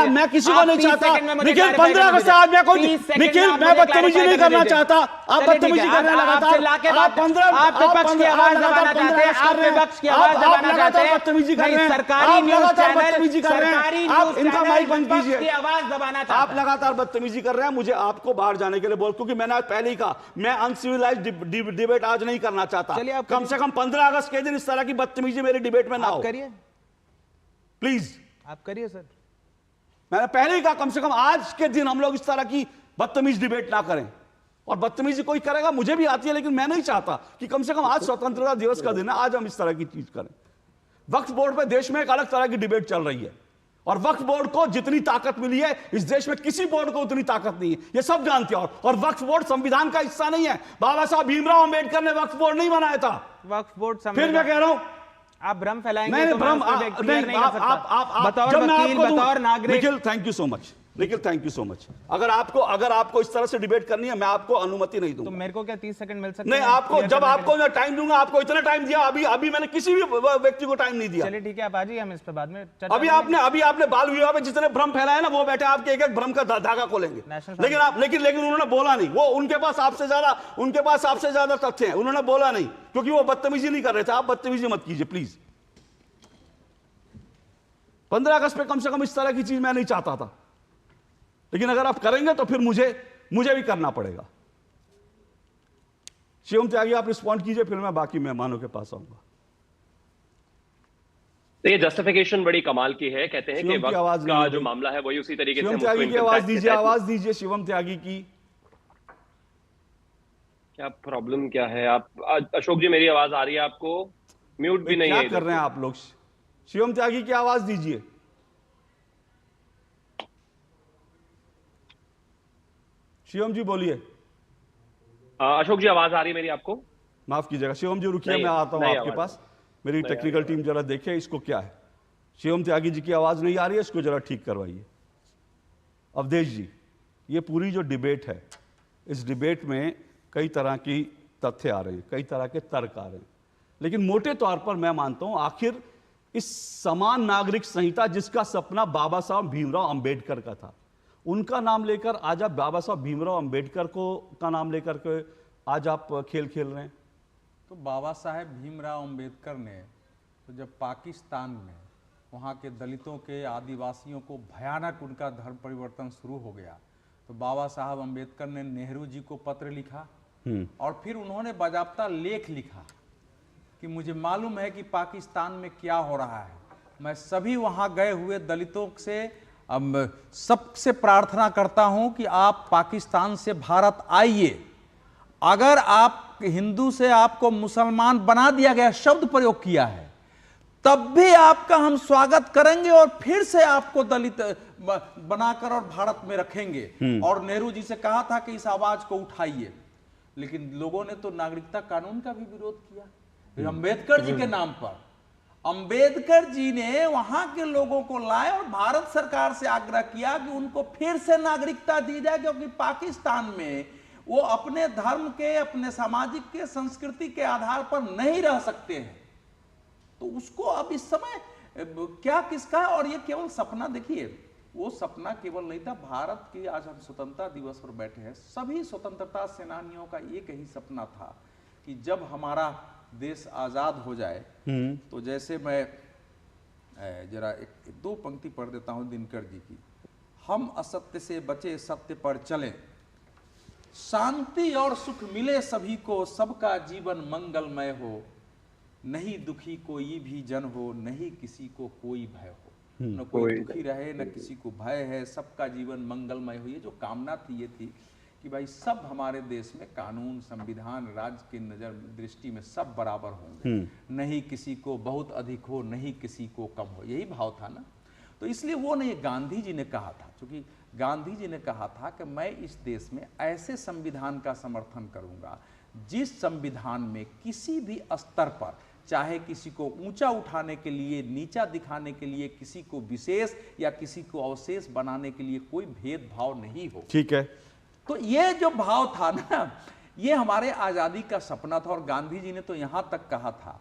मैं किसी को नहीं चाहता। निखिल, 15 अगस्त आज मैं कोई, निखिल, मैं बदतमीजी नहीं करना चाहता। आप बदतमीजी करने लगातार, आप विपक्ष की आवाज दबाना चाहते हैं, आप विपक्ष की आवाज दबाना चाहते हैं। बदतमीजी कर रहे हैं, सरकारी न्यूज़ चैनल, बदतमीजी कर रहे हैं, आप इनका माइक बंद कीजिए। की आवाज दबाना चाहते हैं। आप लगातार बदतमीजी कर रहे हैं। मुझे आपको बाहर जाने के लिए बोल, क्योंकि मैंने आज पहले ही कहा मैं अनसिविलाइज्ड डिबेट आज नहीं करना चाहता। कम से कम 15 अगस्त के दिन इस तरह की बदतमीजी मेरी डिबेट में ना हो। करिए प्लीज, आप करिए सर। मैंने पहले ही कहा कम से कम आज के दिन हम लोग इस तरह की बदतमीज डिबेट ना करें। और बदतमीजी कोई करेगा, मुझे भी आती है, लेकिन मैं नहीं चाहता कि कम से कम आज स्वतंत्रता दिवस का दिन है, आज हम इस तरह की चीज करें। वक्फ बोर्ड पे देश में एक अलग तरह की डिबेट चल रही है, और वक्फ बोर्ड को जितनी ताकत मिली है इस देश में किसी बोर्ड को उतनी ताकत नहीं है, ये सब जानते हैं। और वक्फ बोर्ड संविधान का हिस्सा नहीं है। बाबा साहब भीमराव अंबेडकर ने वक्फ बोर्ड नहीं बनाया था। वक्फ बोर्ड फिर मैं कह रहा हूं, आप भ्रम फैलाएंगे नहीं, तो भ्रम बतौर वकील, बतौर नागरिक। Nikhil, thank you so much. Nikhil, thank you so much. अगर आपको इस तरह से डिबेट करनी है, मैं आपको अनुमति नहीं दूंगा। तो मेरे को क्या 30 सेकंड मिल सकते नहीं, आपको जब आपको मैं टाइम दूंगा, आपको इतना टाइम दिया, अभी मैंने किसी भी व्यक्ति को टाइम नहीं दिया। चलिए ठीक है, आप आ जाइए, हम इस पे बाद में चर्चा अभी आपने बाल विवाह पे जितने भ्रम फैलाए ना, वो बैठे आपके एक भ्रम का धागा खोलेंगे। लेकिन उन्होंने बोला नहीं। वो उनके पास आपसे ज्यादा तथ्य हैं, उन्होंने बोला नहीं, क्योंकि वो बदतमीजी नहीं कर रहे थे। आप बदतमीजी मत कीजिए प्लीज। 15 अगस्त पे कम से कम इस तरह की चीज मैं नहीं चाहता था, लेकिन अगर आप करेंगे तो फिर मुझे भी करना पड़ेगा। शिवम त्यागी, आप रिस्पॉन्ड कीजिए, फिर मैं बाकी मेहमानों के पास आऊंगा। तो ये जस्टिफिकेशन बड़ी कमाल की है। कहते हैं कि वक्त का जो मामला है वही उसी तरीके से। शिवम त्यागी की आवाज दीजिए शिवम त्यागी की। क्या प्रॉब्लम क्या है? आप अशोक जी, मेरी आवाज आ रही है आपको? म्यूट भी नहीं है। क्या कर रहे हैं आप लोग? शिवम त्यागी की आवाज दीजिए। शिवम जी बोलिए। अशोक जी, आवाज आ रही है मेरी आपको? माफ कीजिएगा शिवम जी, रुकिए, मैं आता हूं आपके पास। मेरी टेक्निकल टीम जरा देखे इसको क्या है। शिवम त्यागी जी की आवाज नहीं आ रही है, इसको जरा ठीक करवाइए। अवधेश जी, ये पूरी जो डिबेट है, इस डिबेट में कई तरह की तथ्य आ रहे हैं, कई तरह के तर्क आ रहे हैं, लेकिन मोटे तौर पर मैं मानता हूं आखिर इस समान नागरिक संहिता जिसका सपना बाबा साहब भीमराव अंबेडकर का था, उनका नाम लेकर आज आप बाबा साहब भीमराव अंबेडकर का नाम लेकर के आज आप खेल खेल रहे हैं। तो बाबा साहेब भीमराव अंबेडकर ने तो जब पाकिस्तान में वहाँ के दलितों के आदिवासियों को भयानक उनका धर्म परिवर्तन शुरू हो गया, तो बाबा साहब अंबेडकर ने नेहरू जी को पत्र लिखा और फिर उन्होंने बाजाबता लेख लिखा कि मुझे मालूम है कि पाकिस्तान में क्या हो रहा है, मैं सभी वहाँ गए हुए दलितों से सबसे प्रार्थना करता हूँ कि आप पाकिस्तान से भारत आइए, अगर आप हिंदू से आपको मुसलमान बना दिया गया, शब्द प्रयोग किया है, तब भी आपका हम स्वागत करेंगे और फिर से आपको दलित बनाकर और भारत में रखेंगे। और नेहरू जी से कहा था कि इस आवाज को उठाइए, लेकिन लोगों ने तो नागरिकता कानून का भी विरोध किया अंबेडकर जी के नाम पर। अंबेडकर जी ने वहां के लोगों को लाए और भारत सरकार से आग्रह किया कि उनको फिर से नागरिकता दी जाए, क्योंकि पाकिस्तान में वो अपने धर्म के, अपने सामाजिक के, संस्कृति के आधार पर नहीं रह सकते हैं। तो उसको अब इस समय क्या किसका, और ये केवल सपना, देखिए वो सपना केवल नहीं था। भारत की आज हम स्वतंत्रता दिवस पर बैठे हैं, सभी स्वतंत्रता सेनानियों का एक ही सपना था कि जब हमारा देश आजाद हो जाए, तो जैसे मैं जरा एक दो पंक्ति पढ़ देता हूं दिनकर जी की। हम असत्य से बचे, सत्य पर चलें, शांति और सुख मिले सभी को, सबका जीवन मंगलमय हो, नहीं दुखी कोई भी जन हो, नहीं किसी को कोई भय हो। न कोई दुखी रहे, न किसी को भय है, सबका जीवन मंगलमय हो। ये जो कामना थी ये थी कि भाई सब हमारे देश में कानून, संविधान, राज्य की नजर दृष्टि में सब बराबर होंगे, नहीं किसी को बहुत अधिक हो, नहीं किसी को कम हो। यही भाव था ना। तो इसलिए वो नहीं, गांधी जी ने कहा था, क्योंकि गांधी जी ने कहा था कि मैं इस देश में ऐसे संविधान का समर्थन करूंगा जिस संविधान में किसी भी स्तर पर, चाहे किसी को ऊंचा उठाने के लिए, नीचा दिखाने के लिए, किसी को विशेष या किसी को अवशेष बनाने के लिए कोई भेदभाव नहीं हो। ठीक है। तो ये जो भाव था ना, ये हमारे आजादी का सपना था। और गांधी जी ने तो यहां तक कहा था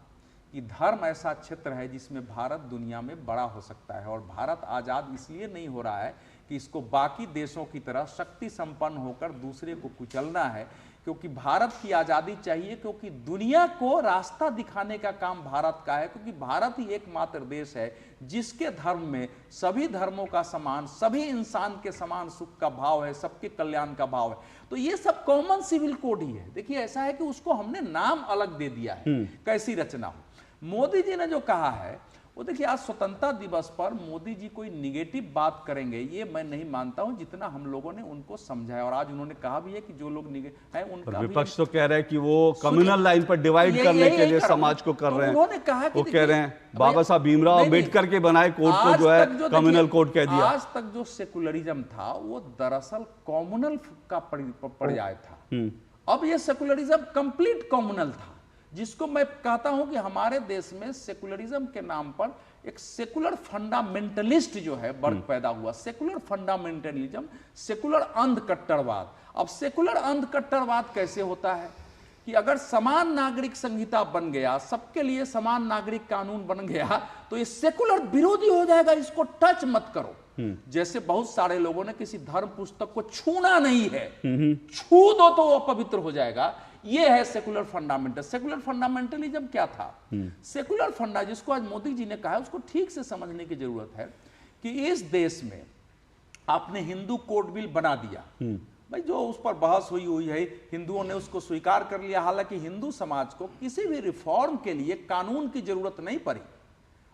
कि धर्म ऐसा क्षेत्र है जिसमें भारत दुनिया में बड़ा हो सकता है, और भारत आजाद इसलिए नहीं हो रहा है कि इसको बाकी देशों की तरह शक्ति संपन्न होकर दूसरे को कुचलना है, क्योंकि भारत की आजादी चाहिए, क्योंकि दुनिया को रास्ता दिखाने का काम भारत का है, क्योंकि भारत ही एकमात्र देश है जिसके धर्म में सभी धर्मों का समान, सभी इंसान के समान सुख का भाव है, सबके कल्याण का भाव है। तो ये सब कॉमन सिविल कोड ही है। देखिए ऐसा है कि उसको हमने नाम अलग दे दिया है, कैसी रचना हो। मोदी जी ने जो कहा है वो देखिए, आज स्वतंत्रता दिवस पर मोदी जी कोई निगेटिव बात करेंगे ये मैं नहीं मानता हूं, जितना हम लोगों ने उनको समझाया। और आज उन्होंने कहा भी है कि जो लोग हैं उनका विपक्ष तो कह रहे हैं कि वो कम्युनल लाइन पर डिवाइड करने के लिए समाज को कर रहे हैं। उन्होंने कहा कि वो कह रहे हैं बाबा साहब भीमराव अंबेडकर के बनाए कोड को जो है कम्युनल कोड कह दिया। आज तक जो सेकुलरिज्म था वो दरअसल कॉम्युनल का पर्याय था। अब ये सेकुलरिज्म कंप्लीट कॉम्युनल था, जिसको मैं कहता हूं कि हमारे देश में सेकुलरिज्म के नाम पर एक सेकुलर फंडामेंटलिस्ट जो है वर्ग पैदा हुआ। सेकुलर फंडामेंटलिज्म, सेकुलर अंध कट्टरवाद। अब सेकुलर अंध कट्टरवाद कैसे होता है कि अगर समान नागरिक संहिता बन गया, सबके लिए समान नागरिक कानून बन गया, तो ये सेकुलर विरोधी हो जाएगा, इसको टच मत करो। जैसे बहुत सारे लोगों ने किसी धर्म पुस्तक को छूना नहीं है, छू दो तो वो अपवित्र हो जाएगा। ये है सेकुलर फंडामेंटल। सेकुलर फंडामेंटलिज्म क्या था? सेकुलर फंडा, जिसको आज मोदी जी ने कहा है, उसको ठीक से समझने की जरूरत है कि इस देश में आपने हिंदू कोड बिल बना दिया, भाई जो उस पर बहस हुई है, हिंदुओं ने उसको स्वीकार कर लिया। हालांकि हिंदू समाज को किसी भी रिफॉर्म के लिए कानून की जरूरत नहीं पड़ी।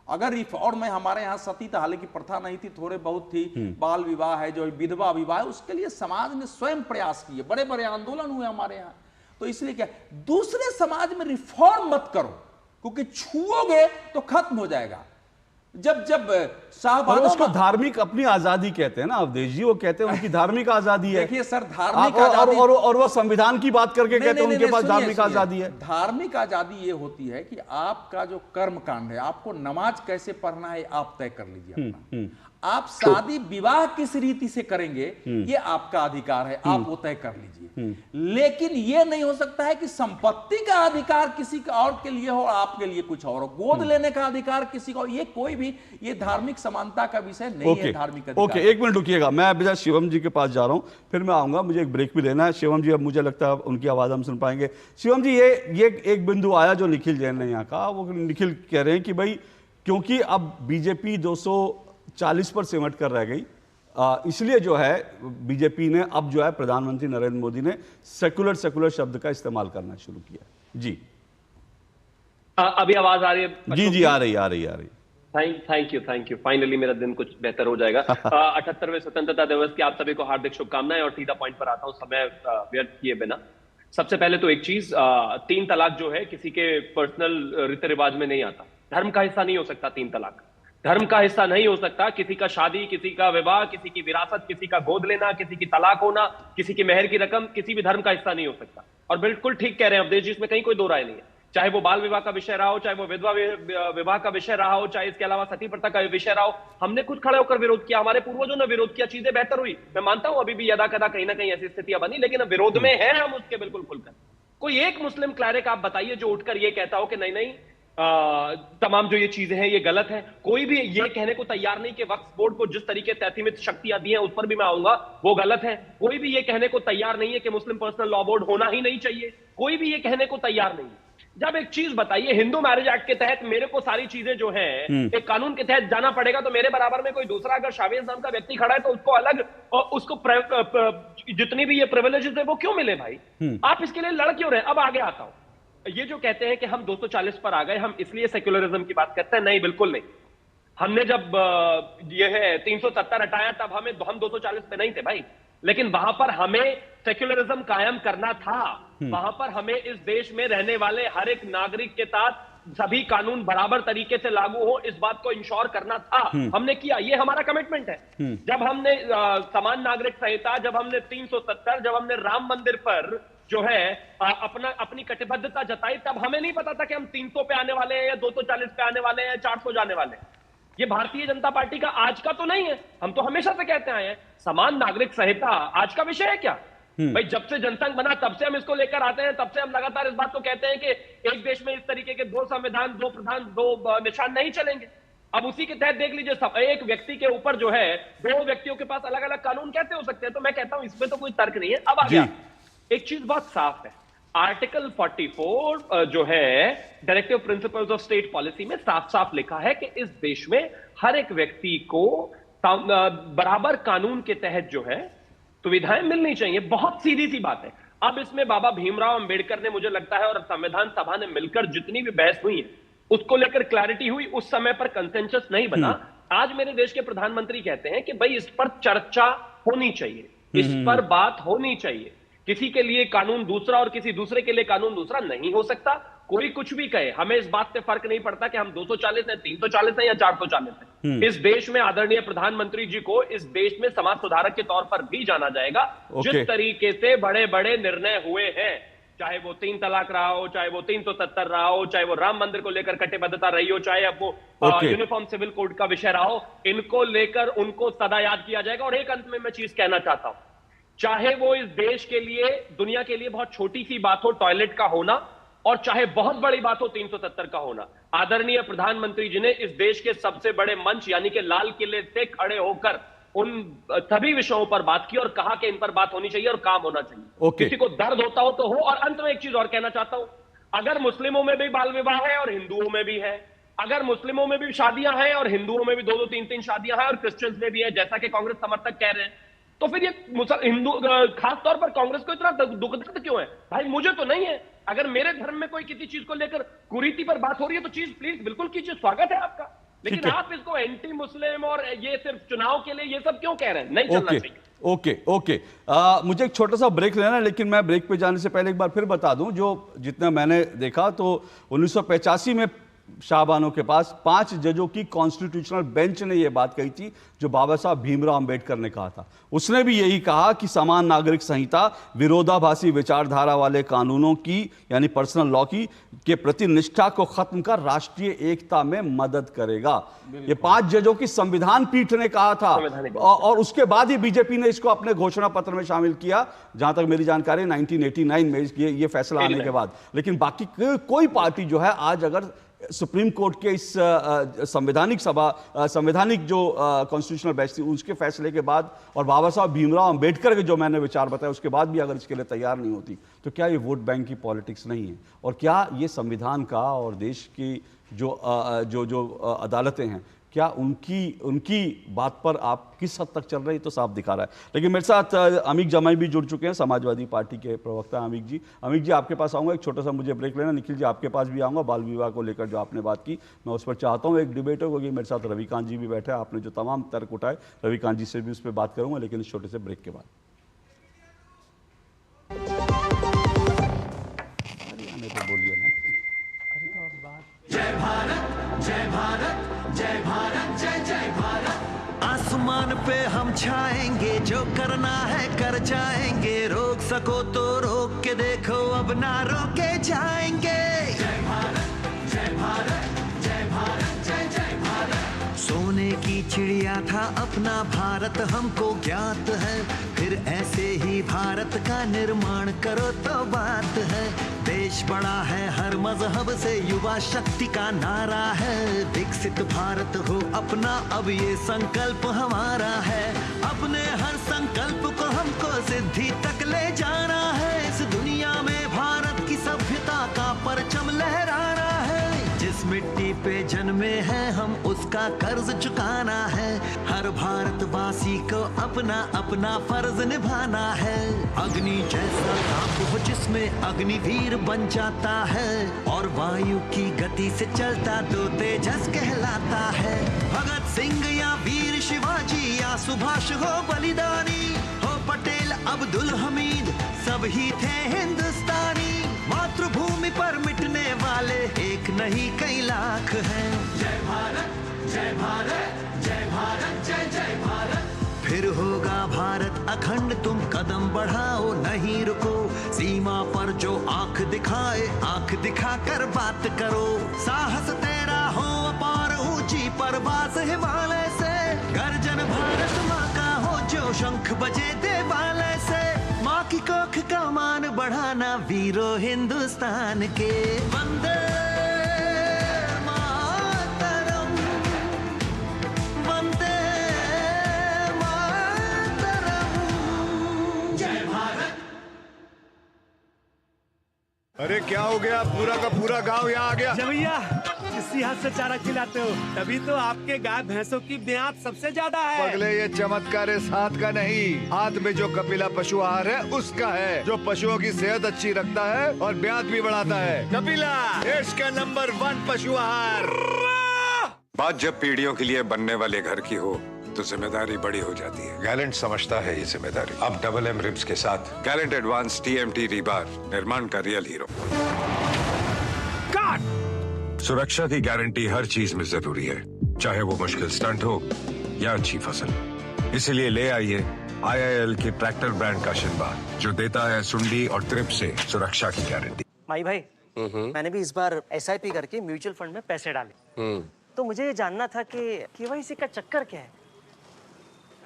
अगर रिफॉर्म में हमारे यहाँ सती हालांकि प्रथा नहीं थी, थोड़े बहुत थी, बाल विवाह है, जो विधवा विवाह है, उसके लिए समाज ने स्वयं प्रयास किए, बड़े बड़े आंदोलन हुए हमारे यहाँ। तो इसलिए क्या, दूसरे समाज में रिफॉर्म मत करो, क्योंकि छुओगे तो खत्म हो जाएगा। जब शाहबाद, उसको धार्मिक अपनी आजादी कहते हैं ना अवधेश जी, वो कहते हैं उनकी धार्मिक आजादी है। देखिए सर, धार्मिक आजादी और वो संविधान की बात करके कहते हैं उनके पास धार्मिक आजादी है। धार्मिक आजादी ये होती है कि आपका जो कर्म कांड है, आपको नमाज कैसे पढ़ना है आप तय कर लीजिए अपना। आप शादी विवाह किस रीति से करेंगे ये आपका अधिकार है, आप वो तय कर लीजिए। लेकिन ये नहीं हो सकता है कि संपत्ति का अधिकार किसी का और के लिए हो और आपके लिए कुछ और हो, गोद लेने का अधिकार किसी का, ये कोई भी ये धार्मिक समानता का विषय नहीं है। धार्मिक अधिकार। ओके, एक मिनट रुकिएगा, मैं अभी शिवम जी के पास जा रहा हूं, फिर मैं आऊंगा, मुझे एक ब्रेक भी लेना है। शिवम जी, अब मुझे लगता है उनकी आवाज हम सुन पाएंगे। शिवम जी, ये एक बिंदु आया जो निखिल जैन ने यहाँ कहा, वो निखिल कह रहे हैं कि भाई क्योंकि अब बीजेपी 240 पर सिमट कर रह गई, इसलिए जो है बीजेपी ने अब जो है प्रधानमंत्री नरेंद्र मोदी ने सेकुलर शब्द का इस्तेमाल करना शुरू किया। जी अभी आवाज आ रही है? जी आ रही। Thank you. फाइनली मेरा दिन कुछ बेहतर हो जाएगा। 78वें स्वतंत्रता दिवस की आप सभी को हार्दिक शुभकामनाएं और सीधा पॉइंट पर आता हूं समय व्यर्थ किए बिना। सबसे पहले तो एक चीज, 3 तलाक जो है किसी के पर्सनल रीति रिवाज में नहीं आता, धर्म का हिस्सा नहीं हो सकता। 3 तलाक धर्म का हिस्सा नहीं हो सकता। किसी का शादी, किसी का विवाह, किसी की विरासत, किसी का गोद लेना, किसी की तलाक होना, किसी की मेहर की रकम किसी भी धर्म का हिस्सा नहीं हो सकता। और बिल्कुल ठीक कह रहे हैं अवधेश जी, इसमें कहीं कोई दो राय नहीं है। चाहे वो बाल विवाह का विषय रहा हो, चाहे वो विधवा विवाह का विषय रहा हो, चाहे इसके अलावा सती प्रथा का विषय रहा हो, हमने खुद खड़े होकर विरोध किया, हमारे पूर्वजों ने विरोध किया, चीजें बेहतर हुई। मैं मानता हूं अभी भी यदा कदा कहीं ना कहीं ऐसी स्थितियां बनी, लेकिन अब विरोध में है हम उसके बिल्कुल खुलकर। कोई एक मुस्लिम क्लैरिक आप बताइए जो उठकर ये कहता हो कि नहीं तमाम जो ये चीजें हैं ये गलत है। कोई भी ये कहने को तैयार नहीं कि वक्फ बोर्ड को जिस तरीके से असीमित शक्तियां दी हैं उस पर भी मैं आऊंगा, वो गलत है। कोई भी ये कहने को तैयार नहीं है कि मुस्लिम पर्सनल लॉ बोर्ड होना ही नहीं चाहिए, कोई भी ये कहने को तैयार नहीं है। जब एक चीज बताइए, हिंदू मैरिज एक्ट के तहत मेरे को सारी चीजें जो है एक कानून के तहत जाना पड़ेगा, तो मेरे बराबर में कोई दूसरा अगर शावेज नाम का व्यक्ति खड़ा है तो उसको अलग, और उसको जितनी भी ये प्रिविलेजेस है वो क्यों मिले भाई? आप इसके लिए लड़ क्यों रहे? अब आगे आता हूं। ये जो कहते हैं कि हम 240 पर आ गए, हम इसलिए सेक्युलरिज्म की बात करते हैं, नहीं बिल्कुल नहीं। हमने जब ये है 370 हटाया तब हम 240 पे नहीं थे भाई, लेकिन वहां पर हमें सेक्युलरिज्म कायम करना था। वहां पर हमें इस देश में रहने वाले हर एक नागरिक के साथ सभी कानून बराबर तरीके से लागू हो, इस बात को इंश्योर करना था। हमने किया, ये हमारा कमिटमेंट है। जब हमने समान नागरिक संहिता, जब हमने 370, जब हमने राम मंदिर पर जो है अपनी कटिबद्धता जताई, तब हमें नहीं पता था कि हम 300 पे आने वाले हैं या 240 पे आने वाले हैं, 400 जाने वाले हैं। ये भारतीय जनता पार्टी का आज का तो नहीं है, हम तो हमेशा से कहते आए हैं समान नागरिक संहिता आज का विषय है क्या भाई? जब से जनसंघ बना तब से हम इसको लेकर आते हैं, तब से हम लगातार इस बात को कहते हैं कि एक देश में इस तरीके के 2 संविधान, 2 प्रधान, 2 निशान नहीं चलेंगे। अब उसी के तहत देख लीजिए, एक व्यक्ति के ऊपर जो है 2 व्यक्तियों के पास अलग अलग कानून कैसे हो सकते हैं? तो मैं कहता हूं इसमें तो कोई तर्क नहीं है। अब आ गया, एक चीज बहुत साफ है, आर्टिकल 44 जो है directive principles of state policy में साफ साफ लिखा है कि इस देश में हर एक व्यक्ति को बराबर कानून के तहत जो है सुविधाएं मिलनी चाहिए। बहुत सीधी सी बात है। अब इसमें बाबा भीमराव अंबेडकर ने, मुझे लगता है, और संविधान सभा ने मिलकर जितनी भी बहस हुई है उसको लेकर क्लैरिटी हुई, उस समय पर कंसेंसस नहीं बना। आज मेरे देश के प्रधानमंत्री कहते हैं कि भाई इस पर चर्चा होनी चाहिए, इस पर बात होनी चाहिए। किसी के लिए कानून दूसरा और किसी दूसरे के लिए कानून दूसरा नहीं हो सकता। कोई कुछ भी कहे, हमें इस बात से फर्क नहीं पड़ता कि हम 240 हैं, 340 हैं या 440 हैं। इस देश में आदरणीय प्रधानमंत्री जी को इस देश में समाज सुधारक के तौर पर भी जाना जाएगा। जिस तरीके से बड़े बड़े निर्णय हुए हैं, चाहे वो 3 तलाक रहा हो, चाहे वो 370 रहा हो, चाहे वो राम मंदिर को लेकर कटिबद्धता रही हो, चाहे अब वो यूनिफॉर्म सिविल कोड का विषय रहा हो, इनको लेकर उनको सदा याद किया जाएगा। और एक अंत में मैं चीज कहना चाहता हूं, चाहे वो इस देश के लिए, दुनिया के लिए बहुत छोटी सी बात हो टॉयलेट का होना, और चाहे बहुत बड़ी बात हो 370 का होना, आदरणीय प्रधानमंत्री जी ने इस देश के सबसे बड़े मंच यानी कि लाल किले से खड़े होकर उन सभी विषयों पर बात की और कहा कि इन पर बात होनी चाहिए और काम होना चाहिए। किसी को दर्द होता हो तो हो। और अंत में एक चीज और कहना चाहता हूं, अगर मुस्लिमों में भी बाल विवाह है और हिंदुओं में भी है, अगर मुस्लिमों में भी शादियां हैं और हिंदुओं में भी 2-2, 3-3 शादियां हैं और क्रिश्चियंस में भी है, जैसा कि कांग्रेस समर्थक कह रहे हैं, तो फिर ये हिंदू, खास तौर पर कांग्रेस को इतना दुख दर्द क्यों है? भाई मुझे तो नहीं है। अगर मेरे धर्म में कोई किसी चीज को लेकर कुरीति पर बात हो रही है तो चीज प्लीज बिल्कुल कीजिए, स्वागत है आपका। लेकिन आप इसको एंटी मुस्लिम और ये सिर्फ चुनाव के लिए ये सब क्यों कह रहे हैं? नहीं चलना चाहिए। ओके। मुझे एक छोटा सा ब्रेक लेना है, लेकिन मैं ब्रेक पे जाने से पहले एक बार फिर बता दूं, जो जितना मैंने देखा तो 1985 में शाहबानो के पास 5 जजों की कॉन्स्टिट्यूशनल बेंच ने यह बात कही थी जो बाबा साहब भीमराव अंबेडकर ने कहा था। उसने भी यही कहा कि समान नागरिक संहिता विरोधाभासी विचारधारा वाले कानूनों की यानी पर्सनल लॉ की के प्रति निष्ठा को खत्म कर राष्ट्रीय एकता में मदद करेगा। ये 5 जजों की संविधान पीठ ने कहा था और उसके बाद ही बीजेपी ने इसको अपने घोषणा पत्र में शामिल किया, जहां तक मेरी जानकारी 1989 में ये फैसला आने के बाद। लेकिन बाकी कोई पार्टी जो है आज अगर सुप्रीम कोर्ट के इस संवैधानिक जो कॉन्स्टिट्यूशनल बेंच थी उसके फैसले के बाद और बाबा साहब भीमराव अंबेडकर के जो मैंने विचार बताया उसके बाद भी अगर इसके लिए तैयार नहीं होती तो क्या ये वोट बैंक की पॉलिटिक्स नहीं है? और क्या ये संविधान का और देश की जो अदालतें हैं क्या उनकी बात पर आप किस हद तक चल रहे हैं तो साफ दिखा रहा है। लेकिन मेरे साथ अमीक जमाई भी जुड़ चुके हैं, समाजवादी पार्टी के प्रवक्ता अमीक जी। अमीक जी आपके पास आऊँगा, एक छोटा सा मुझे ब्रेक लेना। निखिल जी आपके पास भी आऊँगा, बाल विवाह को लेकर जो आपने बात की मैं उस पर चाहता हूँ एक डिबेट हो, क्योंकि मेरे साथ रविकांत जी भी बैठे हैं। आपने जो तमाम तर्क उठाए रविकांत जी से भी उस पर बात करूँगा, लेकिन इस छोटे से ब्रेक के बाद। बोलिए ना। जय भारत जय भारत जय भारत जय जय भारत। आसमान पे हम छाएंगे, जो करना है कर जाएंगे, रोक सको तो रोक के देखो अब ना रोके जाएंगे। जय भारत जय भारत जय भारत जय जय भारत। सोने की चिड़िया था अपना भारत हमको ज्ञात है, फिर ऐसे ही भारत का निर्माण करो तो बात है। देश बड़ा है हर मजहब से, युवा शक्ति का नारा है, विकसित भारत हो अपना अब ये संकल्प हमारा है। अपने हर संकल्प को हमको सिद्धि तक ले जाना है, इस दुनिया में भारत की सभ्यता का परचम लहराना है। जिस मिट्टी पे जन्मे हैं हम उसका कर्ज चुकाना है, हर भारतवासी को अपना अपना फर्ज निभाना है। अग्नि जैसा ताप हो जिसमें अग्निवीर बन जाता है, और वायु की गति से चलता तो तेजस कहलाता है। भगत सिंह या वीर शिवाजी या सुभाष हो बलिदानी, हो पटेल अब्दुल हमीद सब ही थे हिंदुस्तानी। मातृभूमि पर मिटने वाले एक नहीं कई लाख हैं। जय भारत जय भारत जय भारत जय जय भारत। फिर होगा भारत अखंड, तुम कदम बढ़ाओ नहीं रुको, सीमा पर जो आंख दिखाए आंख दिखाकर बात करो। साहस तेरा हो अपार ऊंची परवास हिमालय से, गर्जन भारत माँ का हो जो शंख बजे देवालय से। माँ की कोख का मान बढ़ाना वीरों हिंदुस्तान के। वंदे मातरम वंदे मातरम। जय भारत। अरे क्या हो गया, पूरा का पूरा गांव यहाँ आ गया। भैया इसी हाथ से चारा खिलाते हो, तभी तो आपके गाय भैंसों की ब्याज सबसे ज्यादा है। पगले ये चमत्कार इस हाथ का नहीं, हाथ में जो कपिला पशु आहार है उसका है, जो पशुओं की सेहत अच्छी रखता है और ब्याज भी बढ़ाता है। कपिला देश का नंबर 1 पशु आहार। बात जब पीढ़ियों के लिए बनने वाले घर की हो तो जिम्मेदारी बड़ी हो जाती है। गैलेंट समझता है ये जिम्मेदारी। अब डबल एम रिब्स के साथ गैलेंट एडवांस TMT रीबार, निर्माण का रियल हीरो। सुरक्षा की गारंटी हर चीज में जरूरी है, चाहे वो मुश्किल स्टंट हो या अच्छी फसल। इसलिए ले आइए IIL के ट्रैक्टर ब्रांड का शिनबार, जो देता है सुंडी और ट्रिप से सुरक्षा की गारंटी। भाई मैंने भी इस बार SIP करके म्यूचुअल फंड में पैसे डाले, तो मुझे ये जानना था कि KYC का चक्कर क्या है।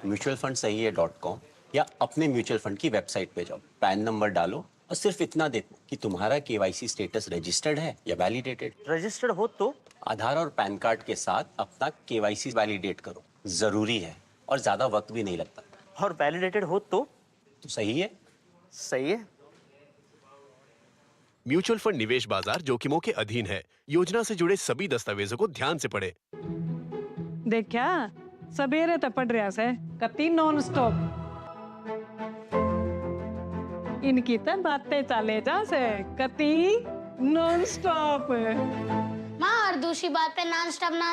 म्यूचुअल फंड सही है .com या अपने म्यूचुअल फंड की वेबसाइट पे जाओ, पैन नंबर डालो और सिर्फ इतना देखो कि तुम्हारा KYC स्टेटस रजिस्टर्ड है या वैलिडेटेड। रजिस्टर्ड हो तो आधार और पैन कार्ड के साथ अपना KYC वैलिडेट करो, जरूरी है और ज्यादा वक्त भी नहीं लगता। और वैलिडेटेड हो तो सही है। सही है। म्यूचुअल फंड निवेश बाजार जोखिमों के अधीन है। योजना से जुड़े सभी दस्तावेजों को ध्यान से पढ़ें। देख क्या सबेरे तो पढ़ रहा से कति नॉन स्टॉप, इनकी तो बातें चले जा से कति नॉन स्टॉप। माँ और उसी बात पे नॉन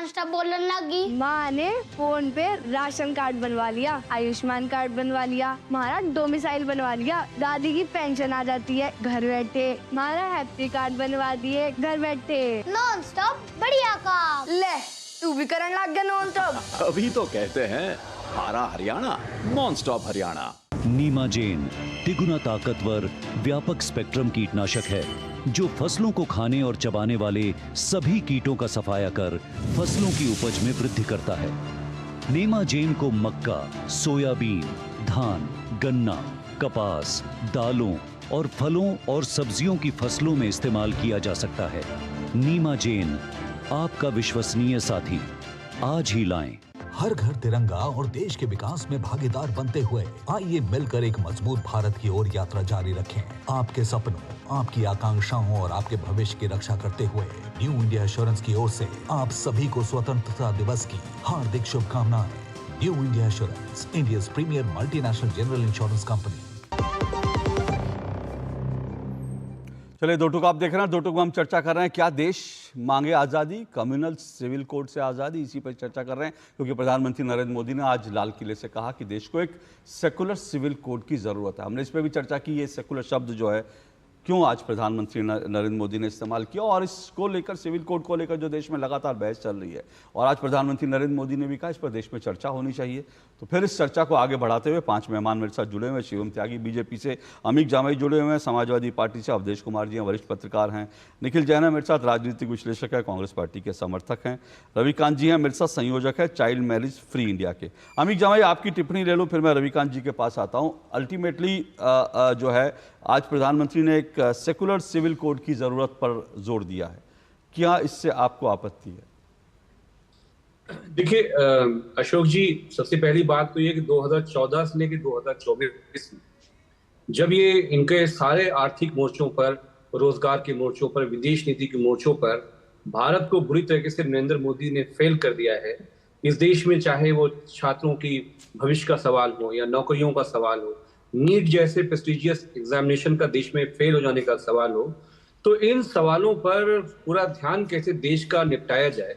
स्टॉप बोलने लगी। माँ ने फोन पे राशन कार्ड बनवा लिया, आयुष्मान कार्ड बनवा लिया, हमारा डोमिसाइल बनवा लिया, दादी की पेंशन आ जाती है घर बैठे, हमारा हैप्पी कार्ड बनवा दिए घर बैठे। नॉन स्टॉप बढ़िया काम। ले तू भी करने लग गया नॉन स्टॉप। अभी तो कहते हैं हमारा हरियाणा नॉन स्टॉप हरियाणा। नीमा जेन तिगुना ताकतवर व्यापक स्पेक्ट्रम कीटनाशक है जो फसलों को खाने और चबाने वाले सभी कीटों का सफाया कर फसलों की उपज में वृद्धि करता है। नीमा जेन को मक्का, सोयाबीन, धान, गन्ना, कपास, दालों और फलों और सब्जियों की फसलों में इस्तेमाल किया जा सकता है। नीमा जेन आपका विश्वसनीय साथी, आज ही लाएं। हर घर तिरंगा और देश के विकास में भागीदार बनते हुए आइए मिलकर एक मजबूत भारत की ओर यात्रा जारी रखें। आपके सपनों, आपकी आकांक्षाओं और आपके भविष्य की रक्षा करते हुए न्यू इंडिया एश्योरेंस की ओर से आप सभी को स्वतंत्रता दिवस की हार्दिक शुभकामनाएं। New India assurance, India's premier multinational general insurance company. चलिए, दो टूक आप देख रहे हैं। दो टूक में हम चर्चा कर रहे हैं, क्या देश मांगे आज़ादी, कम्युनल सिविल कोड से आज़ादी। इसी पर चर्चा कर रहे हैं क्योंकि प्रधानमंत्री नरेंद्र मोदी ने आज लाल किले से कहा कि देश को एक सेकुलर सिविल कोड की ज़रूरत है। हमने इस पर भी चर्चा की, ये सेकुलर शब्द जो है क्यों आज प्रधानमंत्री नरेंद्र मोदी ने इस्तेमाल किया और इसको लेकर, सिविल कोड को लेकर जो देश में लगातार बहस चल रही है, और आज प्रधानमंत्री नरेंद्र मोदी ने भी कहा इस पर देश में चर्चा होनी चाहिए। तो फिर इस चर्चा को आगे बढ़ाते हुए 5 मेहमान मेरे साथ जुड़े हुए हैं। शिवम त्यागी बीजेपी से, अमित जामई जुड़े हुए हैं समाजवादी पार्टी से, अवधेश कुमार जी हैं वरिष्ठ पत्रकार हैं, निखिल जैन है मेरे साथ राजनीतिक विश्लेषक है, कांग्रेस पार्टी के समर्थक हैं, रविकांत जी हैं मेरे साथ संयोजक है चाइल्ड मैरिज फ्री इंडिया के। अमित जामई, आपकी टिप्पणी ले लूँ, फिर मैं रविकांत जी के पास आता हूँ। अल्टीमेटली जो है आज प्रधानमंत्री ने एक सेकुलर सिविल कोड की जरूरत पर जोर दिया है, क्या इससे आपको आपत्ति है? देखिए अशोक जी, सबसे पहली बात तो ये कि 2014 से लेकर 2024 में जब ये इनके सारे आर्थिक मोर्चों पर, रोजगार के मोर्चों पर, विदेश नीति के मोर्चों पर भारत को बुरी तरीके से नरेंद्र मोदी ने फेल कर दिया है। इस देश में चाहे वो छात्रों की भविष्य का सवाल हो या नौकरियों का सवाल हो, नीट जैसे प्रेस्टिजियस एग्जामिनेशन का देश में फेल हो जाने का सवाल हो, तो इन सवालों पर पूरा ध्यान कैसे देश का निपटाया जाए।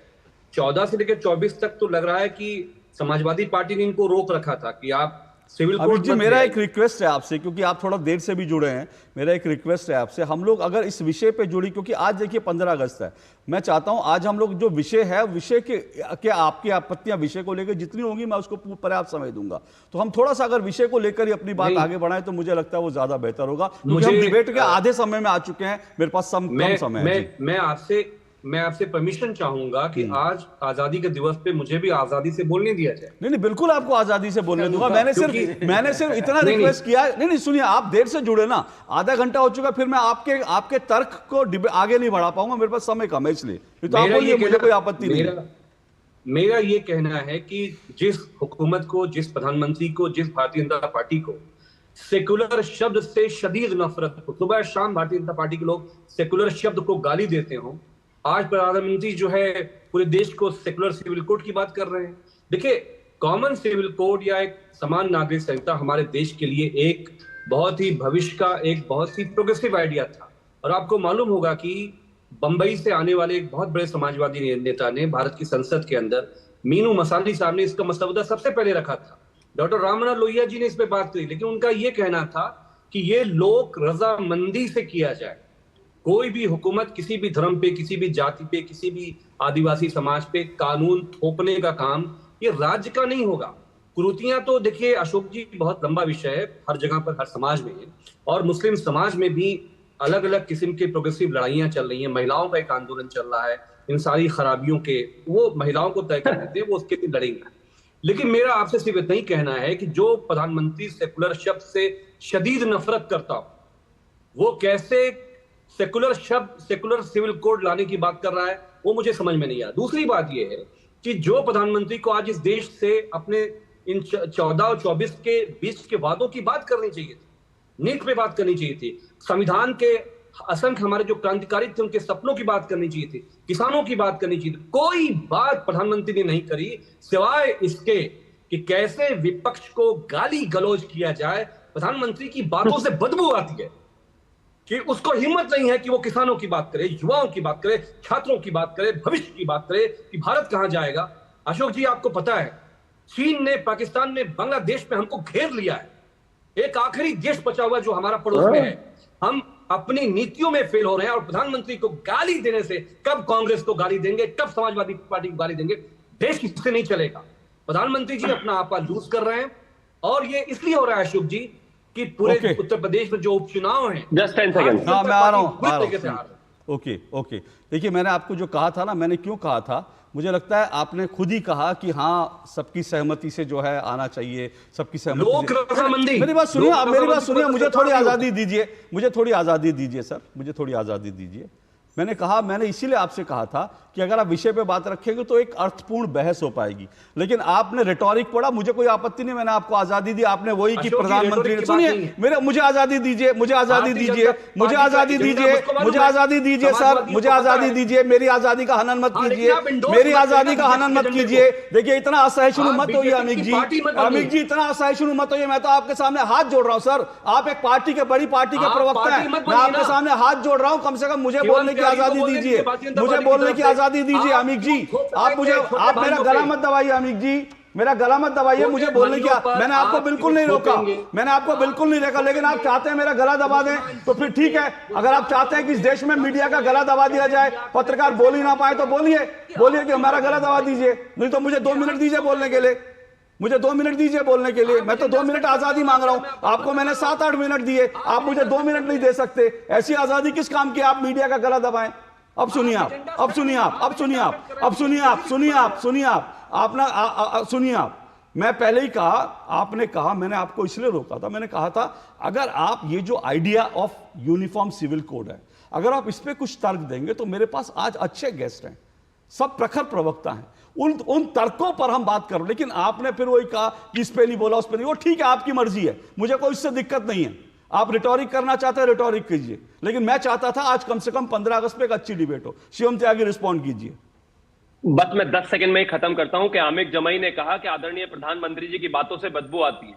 14 से लेकर 24 तक तो लग रहा है कि समाजवादी पार्टी ने इनको रोक रखा था कि आप सिविल कोड। जी, मेरा एक रिक्वेस्ट है आपसे, क्योंकि आप थोड़ा देर से भी जुड़े हैं, मेरा एक रिक्वेस्ट है आपसे, हम लोग अगर इस विषय पे जुड़ी, क्योंकि आज देखिए 15 अगस्त है, मैं चाहता हूं आज हम लोग जो विषय है, विषय के आपकी आपत्तियां विषय को लेकर जितनी होंगी मैं उसको पर्याप्त समय दूंगा। तो हम थोड़ा सा अगर विषय को लेकर ही अपनी बात आगे बढ़ाएं तो मुझे लगता है वो ज्यादा बेहतर होगा, क्योंकि हम डिबेट के आधे समय में आ चुके हैं, मेरे पास कम समय है। मैं आपसे परमिशन चाहूंगा कि आज आजादी के दिवस पे मुझे भी आजादी से बोलने दिया जाए। नहीं, बिल्कुल आपको आजादी से बोलने दूंगा। मैंने सिर्फ इतना रिक्वेस्ट किया। नहीं, सुनिए, आप देर से जुड़े ना, आधा घंटा हो चुका, फिर मैं आपके तर्क को आगे नहीं बढ़ा पाऊंगा, मेरे पास समय कम है, इसलिए तो आप बोलिए, मुझे कोई आपत्ति नहीं है। मेरा ये कहना है कि जिस हुकूमत को, जिस प्रधानमंत्री को, जिस भारतीय जनता पार्टी को सेकुलर शब्द से शदीद नफरत, सुबह शाम भारतीय जनता पार्टी के लोग सेकुलर शब्द को गाली देते हो, आज प्रधानमंत्री जो है पूरे देश को सेकुलर सिविल कोड की बात कर रहे हैं। देखिए, कॉमन सिविल कोड या एक समान नागरिक संहिता हमारे देश के लिए एक बहुत ही भविष्य का, एक बहुत ही प्रोग्रेसिव आइडिया था। और आपको मालूम होगा कि बंबई से आने वाले एक बहुत बड़े समाजवादी नेता ने भारत की संसद के अंदर, मीनू मसानी साहब ने इसका मसौदा सबसे पहले रखा था। डॉक्टर राम मनोहर लोहिया जी ने इस पर बात करी, लेकिन उनका यह कहना था कि ये लोक रजामंदी से किया जाए। कोई भी हुकूमत किसी भी धर्म पे, किसी भी जाति पे, किसी भी आदिवासी समाज पे कानून थोपने का काम ये राज्य का नहीं होगा। कुरीतियां तो देखिए अशोक जी बहुत लंबा विषय है, हर जगह पर, हर समाज में है, और मुस्लिम समाज में भी अलग अलग किस्म के प्रोग्रेसिव लड़ाइयां चल रही हैं। महिलाओं का एक आंदोलन चल रहा है, इन सारी खराबियों के वो महिलाओं को तय कर देते हैं, वो उसके लिए लड़ेंगे। लेकिन मेरा आपसे सिर्फ इतना ही कहना है कि जो प्रधानमंत्री सेकुलर शब्द से शदीद नफरत करता हो, वो कैसे सेकुलर शब्द, सेकुलर सिविल कोड लाने की बात कर रहा है, वो मुझे समझ में नहीं आया। दूसरी बात यह है कि जो प्रधानमंत्री को आज इस देश से अपने इन 14 और 24 के बीच के वादों की बात करनी चाहिए थी, नीट पे बात करनी चाहिए थी, संविधान के असंख्य हमारे जो क्रांतिकारी थे उनके सपनों की बात करनी चाहिए थी, किसानों की बात करनी चाहिए थी। कोई बात प्रधानमंत्री ने नहीं करी सिवाय इसके कि कैसे विपक्ष को गाली गलौज किया जाए। प्रधानमंत्री की बातों से बदबू आती है। कि उसको हिम्मत नहीं है कि वो किसानों की बात करे, युवाओं की बात करे, छात्रों की बात करे, भविष्य की बात करे कि भारत कहां जाएगा। अशोक जी, आपको पता है चीन ने, पाकिस्तान ने, बांग्लादेश में हमको घेर लिया है। एक आखिरी देश बचा हुआ जो हमारा पड़ोस में है। हम अपनी नीतियों में फेल हो रहे हैं और प्रधानमंत्री को गाली देने से, कब कांग्रेस को गाली देंगे, कब समाजवादी पार्टी को गाली देंगे, देश किससे नहीं चलेगा। प्रधानमंत्री जी अपना आपा लूज कर रहे हैं और ये इसलिए हो रहा है अशोक जी कि पूरे उत्तर प्रदेश में जो उपचुनाव हैं, जस्ट 10 सेकंड, हाँ मैं आ रहा हूँ। ओके, देखिए मैंने आपको जो कहा था ना, मैंने क्यों कहा था, मुझे लगता है आपने खुद ही कहा कि हाँ सबकी सहमति से जो है आना चाहिए, सबकी सहमति। मेरी बात सुनिए, आप मेरी बात सुनिए, मुझे थोड़ी आजादी दीजिए, मुझे थोड़ी आजादी दीजिए सर, मुझे थोड़ी आजादी दीजिए। मैंने कहा, मैंने इसीलिए आपसे कहा था कि अगर आप विषय पे बात रखेंगे तो एक अर्थपूर्ण बहस हो पाएगी, लेकिन आपने रिटॉरिक पढ़ा, मुझे कोई आपत्ति नहीं, मैंने आपको आजादी दी, आपने वही कि प्रधानमंत्री ने, सुनिए मेरे, मुझे आजादी दीजिए, मुझे आजादी दीजिए, मुझे आजादी दीजिए, मुझे आजादी दीजिए सर, मुझे आजादी दीजिए, मेरी आजादी का हनन मत कीजिए, मेरी आजादी का हनन मत कीजिए। देखिए इतना असहिष्णु मत होइए अमित जी, अमित जी इतना असहिष्णु मत होइए, मैं तो आपके सामने हाथ जोड़ रहा हूं सर, आप एक पार्टी के, बड़ी पार्टी के प्रवक्ता हैं, मैं आपके सामने हाथ जोड़ रहा हूं, कम से कम मुझे बोलने की आजादी दीजिए, मुझे बोलने की आजादी दीजिए अमित जी। आप मेरा गला मत दबाइए अमित जी, मेरा गला मत दबाइए, मुझे बोलने की, मैंने आपको बिल्कुल नहीं रोका, मैंने आपको बिल्कुल नहीं रोका, लेकिन आप चाहते हैं मेरा गला दबा दें तो फिर ठीक है। अगर आप चाहते हैं कि इस देश में मीडिया का गला दबा दिया जाए, पत्रकार बोल ही ना पाए, तो बोलिए कि हमारा गला दबा दीजिए, नहीं तो मुझे 2 मिनट दीजिए बोलने के लिए, मुझे 2 मिनट दीजिए बोलने के लिए। मैं तो 2 मिनट आजादी मांग रहा हूं, आपको मैंने 7-8 मिनट दिए, आप मुझे 2 मिनट नहीं दे सकते। ऐसी आजादी किस काम की, आप मीडिया का गला दबाएं। अब सुनिए आप, अब सुनिए आप, अब सुनिए आप, अब सुनिए आप, सुनिए आप, सुनिए आप ना, सुनिए आप, मैं पहले ही कहा, आपने कहा, मैंने आपको इसलिए रोका था, मैंने कहा था अगर आप ये जो idea of uniform civil code है, अगर आप इस पे कुछ तर्क देंगे तो मेरे पास आज अच्छे गेस्ट हैं, सब प्रखर प्रवक्ता हैं, उन तर्कों पर हम बात करो। लेकिन आपने फिर वही कहा कि इस पे नहीं बोला, उस पे नहीं, वो ठीक है, आपकी मर्जी है, मुझे कोई इससे दिक्कत नहीं है। आप रिटोरिक करना चाहते हैं, रिटोरिक कीजिए, लेकिन मैं चाहता था आज कम से कम 15 अगस्त पे एक अच्छी डिबेट हो। शिवम त्यागी रिस्पॉन्ड कीजिए। बस मैं 10 सेकंड में ही खत्म करता हूं कि आमिर जमाई ने कहा कि आदरणीय प्रधानमंत्री जी की बातों से बदबू आती है।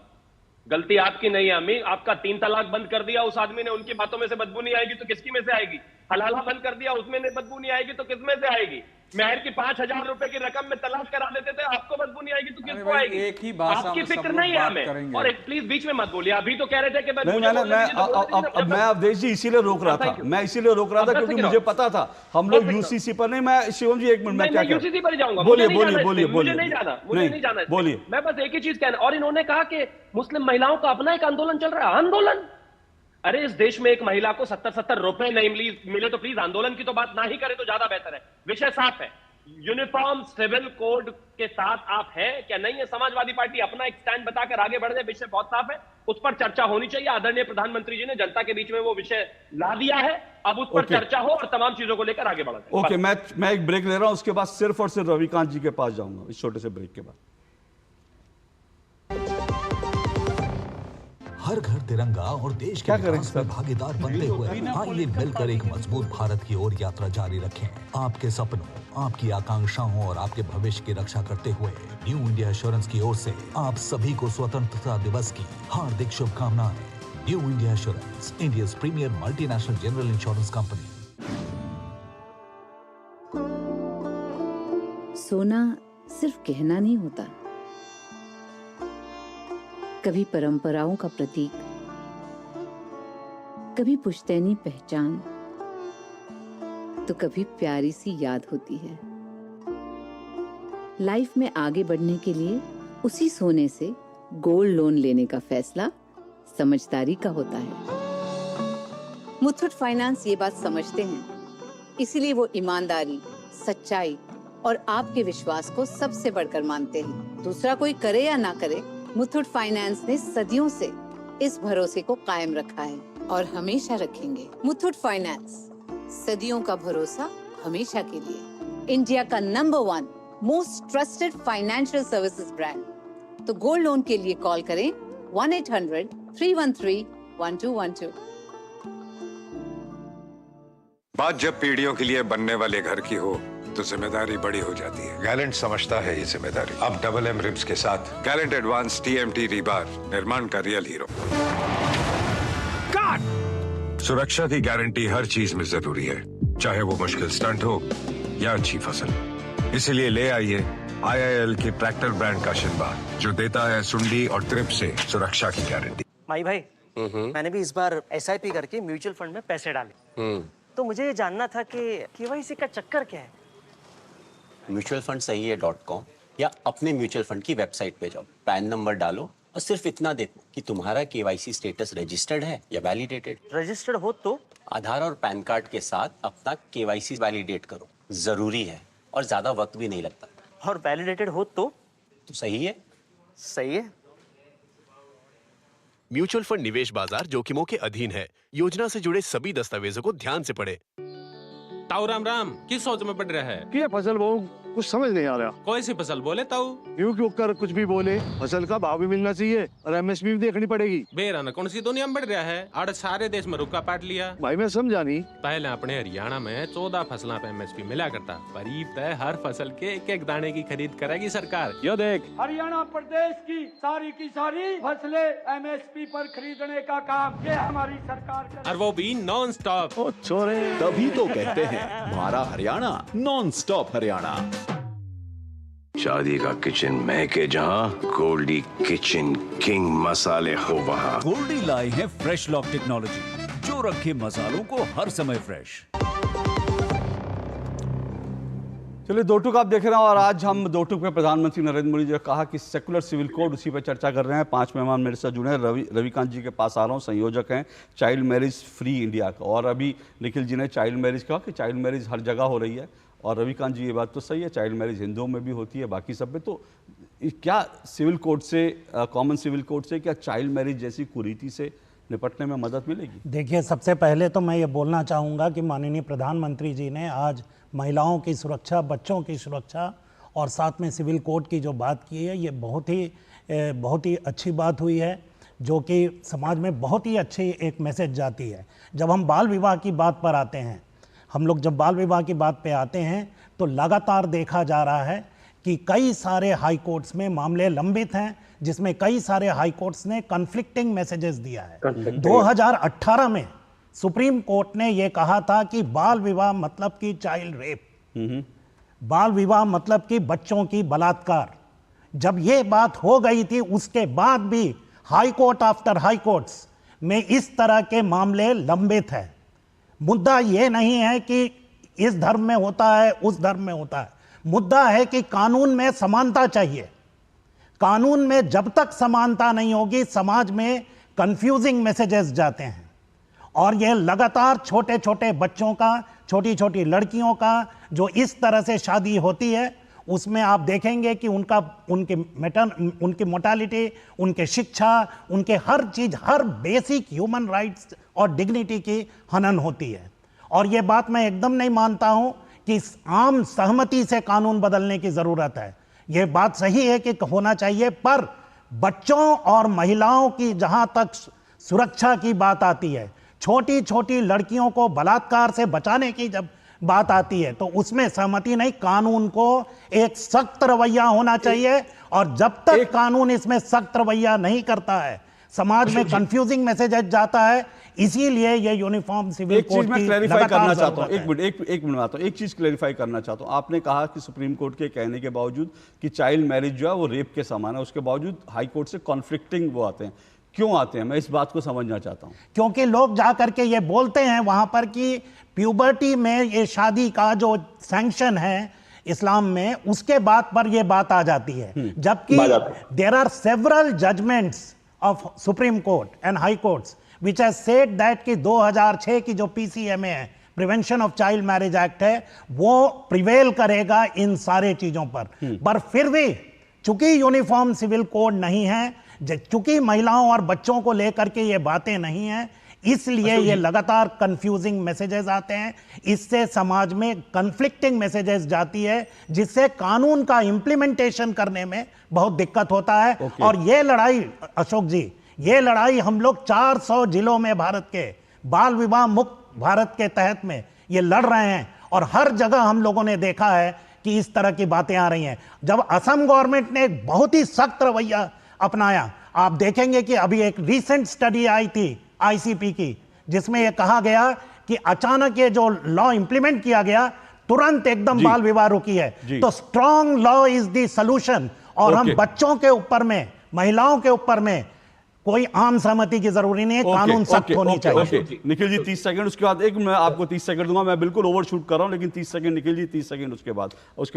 गलती आपकी नहीं है आमिर, आपका 3 तलाक बंद कर दिया उस आदमी ने, उनकी बातों में से बदबू नहीं आएगी तो किसकी में से आएगी? हलाला बंद कर दिया, उसमें बदबू नहीं आएगी तो किस में से आएगी? मेहर की 5,000 रुपए की रकम में तलाक करा देते थे, आपको बदबू नहीं आएगी तो किसको आएगी? एक ही भाषा आपकी में फिक्र नहीं है हमें। और प्लीज बीच में मत बोलिए, अभी तो कह रहे थे कि मैं अवधेश जी इसीलिए रोक रहा था, मैं इसीलिए रोक रहा था क्योंकि मुझे पता था हम लोग यूसीसी पर नहीं। मैं शिवम जी 1 मिनट, मैं क्या यूसीसी पर जाऊंगा, बोलिए मुझे नहीं जाना, बोलिए। मैं बस एक ही चीज कहना, और इन्होंने कहा कि मुस्लिम महिलाओं का अपना एक आंदोलन चल रहा है। आंदोलन? अरे इस देश में एक महिला को 70-70 रुपए नहीं मिले तो प्लीज आंदोलन की तो बात ना ही करें तो ज्यादा बेहतर है। विषय साफ है, यूनिफॉर्म सिविल कोड के साथ आप हैं क्या नहीं है? समाजवादी पार्टी अपना एक स्टैंड बताकर आगे बढ़ जाए, विषय बहुत साफ है, उस पर चर्चा होनी चाहिए। आदरणीय प्रधानमंत्री जी ने जनता के बीच में वो विषय ला दिया है, अब उस पर चर्चा हो और तमाम चीजों को लेकर आगे बढ़ा जाए। ओके, मैं एक ब्रेक ले रहा हूं, उसके बाद सिर्फ और सिर्फ रविकांत जी के पास जाऊंगा इस छोटे से ब्रेक के बाद। हर घर तिरंगा और देश के विकास में भागीदार बनते हुए आइए मिलकर एक मजबूत भारत की ओर यात्रा जारी रखें। आपके सपनों, आपकी आकांक्षाओं और आपके भविष्य की रक्षा करते हुए न्यू इंडिया एश्योरेंस की ओर से आप सभी को स्वतंत्रता दिवस की हार्दिक शुभकामनाएं। New India assurance, India's premier multinational general insurance company. सोना सिर्फ गहना नहीं होता, कभी परंपराओं का प्रतीक, कभी पुश्तैनी पहचान, तो कभी प्यारी सी याद होती है। लाइफ में आगे बढ़ने के लिए उसी सोने से गोल्ड लोन लेने का फैसला समझदारी का होता है। मुथूट फाइनेंस ये बात समझते हैं, इसीलिए वो ईमानदारी, सच्चाई और आपके विश्वास को सबसे बढ़कर मानते हैं। दूसरा कोई करे या ना करे, मुथूट फाइनेंस ने सदियों से इस भरोसे को कायम रखा है और हमेशा रखेंगे। मुथूट फाइनेंस, सदियों का भरोसा हमेशा के लिए। इंडिया का number 1 most trusted financial services brand. तो गोल्ड लोन के लिए कॉल करें 1-800-313-1212। बात जब पीढ़ियों के लिए बनने वाले घर की हो तो जिम्मेदारी बड़ी हो जाती है। गैलेंट समझता है ये जिम्मेदारी। अब डबल एम रिब्स के साथ गैलेंट एडवांस TMT रीबार, निर्माण का रियल हीरो। सुरक्षा की गारंटी हर चीज में जरूरी है, चाहे वो मुश्किल स्टंट हो या अच्छी फसल। इसीलिए ले आइए IIL के ट्रैक्टर ब्रांड का शिनबा, जो देता है सुंडी और ट्रिप से सुरक्षा की गारंटी। माई भाई, मैंने भी इस बार SIP करके म्यूचुअल फंड में पैसे डाले। तो मुझे ये जानना था कि KYC का चक्कर क्या है? म्यूचुअल फंड सही है .com या अपने म्यूचुअल फंड की वेबसाइट पे जाओ, पैन नंबर डालो और सिर्फ इतना देखो कि तुम्हारा KYC स्टेटस रजिस्टर्ड है या वैलिडेटेड। रजिस्टर्ड हो तो आधार और पैन कार्ड के साथ अपना KYC वैलिडेट करो, जरूरी है और ज्यादा वक्त भी नहीं लगता। और वैलिडेटेड हो तो सही है। सही है। म्यूचुअल फंड निवेश बाजार जोखिमों के अधीन है। योजना से जुड़े सभी दस्तावेजों को ध्यान से पढ़ें। ताऊ राम किस सोच में पड़ रहा है? क्या फसल वो कुछ समझ नहीं आ रहा। कोई सी फसल बोले ताऊ? क्यों कर कुछ भी बोले, फसल का भाव भी मिलना चाहिए और MSP भी देखनी पड़ेगी। बेरा न कौन सी दुनिया में बढ़ रहा है? आड़ सारे देश में रुका पाट लिया। भाई मैं समझा नहीं। पहले अपने हरियाणा में 14 फसलों पे MSP मिला करता, पर तय हर फसल के एक दाने की खरीद करेगी सरकार। यो देख, हरियाणा प्रदेश की सारी फसलें MSP पर खरीदने का काम ये हमारी सरकार और वो भी नॉन स्टॉप। तभी तो कहते हैं हमारा हरियाणा नॉन स्टॉप हरियाणा। शादी का किचन महके जहां, गोल्डी किचन किंग मसाले हो वहां। गोल्डी लाए हैं फ्रेश लॉक टेक्नोलॉजी, जो रखे मसालों को हर समय फ्रेश। चलिए, दो टूक आप देख रहे हैं और आज हम दो टूक में प्रधानमंत्री नरेंद्र मोदी जी ने कहा कि सेकुलर सिविल कोड, उसी पर चर्चा कर रहे हैं। 5 मेहमान मेरे साथ जुड़े हैं। रविकांत जी के पास आ रहा हूँ, संयोजक हैं चाइल्ड मैरिज फ्री इंडिया का। और अभी निखिल जी ने चाइल्ड मैरिज कहा कि चाइल्ड मैरिज हर जगह हो रही है, और रविकांत जी ये बात तो सही है, चाइल्ड मैरिज हिंदुओं में भी होती है, बाकी सब में। तो क्या सिविल कोड से, कॉमन सिविल कोड से क्या चाइल्ड मैरिज जैसी कुरीति से निपटने में मदद मिलेगी? देखिए, सबसे पहले तो मैं ये बोलना चाहूँगा कि माननीय प्रधानमंत्री जी ने आज महिलाओं की सुरक्षा, बच्चों की सुरक्षा और साथ में सिविल कोड की जो बात की है, ये बहुत ही अच्छी बात हुई है, जो कि समाज में बहुत ही अच्छी एक मैसेज जाती है। जब हम बाल विवाह की बात पर आते हैं, हम लोग जब बाल विवाह की बात पे आते हैं, तो लगातार देखा जा रहा है कि कई सारे हाई कोर्ट्स में मामले लंबित हैं, जिसमें कई सारे हाई कोर्ट्स ने कन्फ्लिक्टिंग मैसेजेस दिया है। 2018 में सुप्रीम कोर्ट ने यह कहा था कि बाल विवाह मतलब कि चाइल्ड रेप, बाल विवाह मतलब कि बच्चों की बलात्कार। जब यह बात हो गई थी, उसके बाद भी high court after high courts में इस तरह के मामले लंबित हैं। मुद्दा यह नहीं है कि इस धर्म में होता है, उस धर्म में होता है। मुद्दा है कि कानून में समानता चाहिए। कानून में जब तक समानता नहीं होगी, समाज में कंफ्यूजिंग मैसेजेस जाते हैं। और यह लगातार छोटे छोटे बच्चों का, छोटी छोटी लड़कियों का जो इस तरह से शादी होती है, उसमें आप देखेंगे कि उनकी मोर्टालिटी, उनके शिक्षा, उनके हर चीज, हर बेसिक ह्यूमन राइट्स और डिग्निटी की हनन होती है। और यह बात मैं एकदम नहीं मानता हूं कि आम सहमति से कानून बदलने की जरूरत है। यह बात सही है कि होना चाहिए, पर बच्चों और महिलाओं की जहां तक सुरक्षा की बात आती है, छोटी छोटी लड़कियों को बलात्कार से बचाने की जब बात आती है, तो उसमें सहमति नहीं। कानून को एक सख्त रवैया होना चाहिए, और जब तक कानून इसमें सख्त रवैया नहीं करता है, समाज में कंफ्यूजिंग मैसेज जाता है। इसीलिए ये यूनिफॉर्म सिविल कोड मैं क्लैरिफाई करना चाहता हूं, एक मिनट आता हूं, एक चीज क्लैरिफाई करना चाहता हूं। आपने कहा कि सुप्रीम कोर्ट के कहने के बावजूद कि चाइल्ड मैरिज जो है वो रेप के समान है, उसके बावजूद हाई कोर्ट से कॉन्फ्लिक्टिंग वो आते हैं। क्यों आते हैं, मैं इस बात को समझना चाहता हूं। क्योंकि लोग जा करके ये बोलते हैं वहां पर कि प्यूबर्टी में ये शादी का जो सैंक्शन है इस्लाम में, उसके बाद पर ये बात आ जाती है। जबकि there are several judgments of Supreme Court and High Courts which has said that कि 2006 की जो PCMA है, prevention of child marriage act है, वो प्रिवेल करेगा इन सारे चीजों पर फिर भी चूंकि यूनिफॉर्म सिविल कोड नहीं है, चूंकि महिलाओं और बच्चों को लेकर के ये बातें नहीं हैं, इसलिए ये लगातार कंफ्यूजिंग मैसेजेस आते हैं। इससे समाज में कंफ्लिक्टिंग मैसेजेस जाती है, जिससे कानून का इंप्लीमेंटेशन करने में बहुत दिक्कत होता है। और ये लड़ाई, अशोक जी, ये लड़ाई हम लोग 400 जिलों में भारत के बाल विवाह मुक्त भारत के तहत में ये लड़ रहे हैं, और हर जगह हम लोगों ने देखा है कि इस तरह की बातें आ रही हैं। जब असम गवर्नमेंट ने एक बहुत ही सख्त रवैया अपनाया, आप देखेंगे कि अभी एक रीसेंट स्टडी आई थी ICP की, जिसमें यह कहा गया कि अचानक ये जो लॉ इंप्लीमेंट किया गया तुरंत एकदम बाल विवाह रुकी है। तो strong law is the solution. और हम बच्चों के ऊपर में, महिलाओं के ऊपर में कोई आम सहमति की जरूरी नहीं है, कानून सख्त होनी चाहिए। निखिल जी 30 सेकंड, उसके बाद एक मैं आपको 30 सेकंड दूंगा, मैं बिल्कुल ओवरशूट कर रहा हूं, लेकिन 30 सेकंड निखिल जी, 30 सेकंड उसके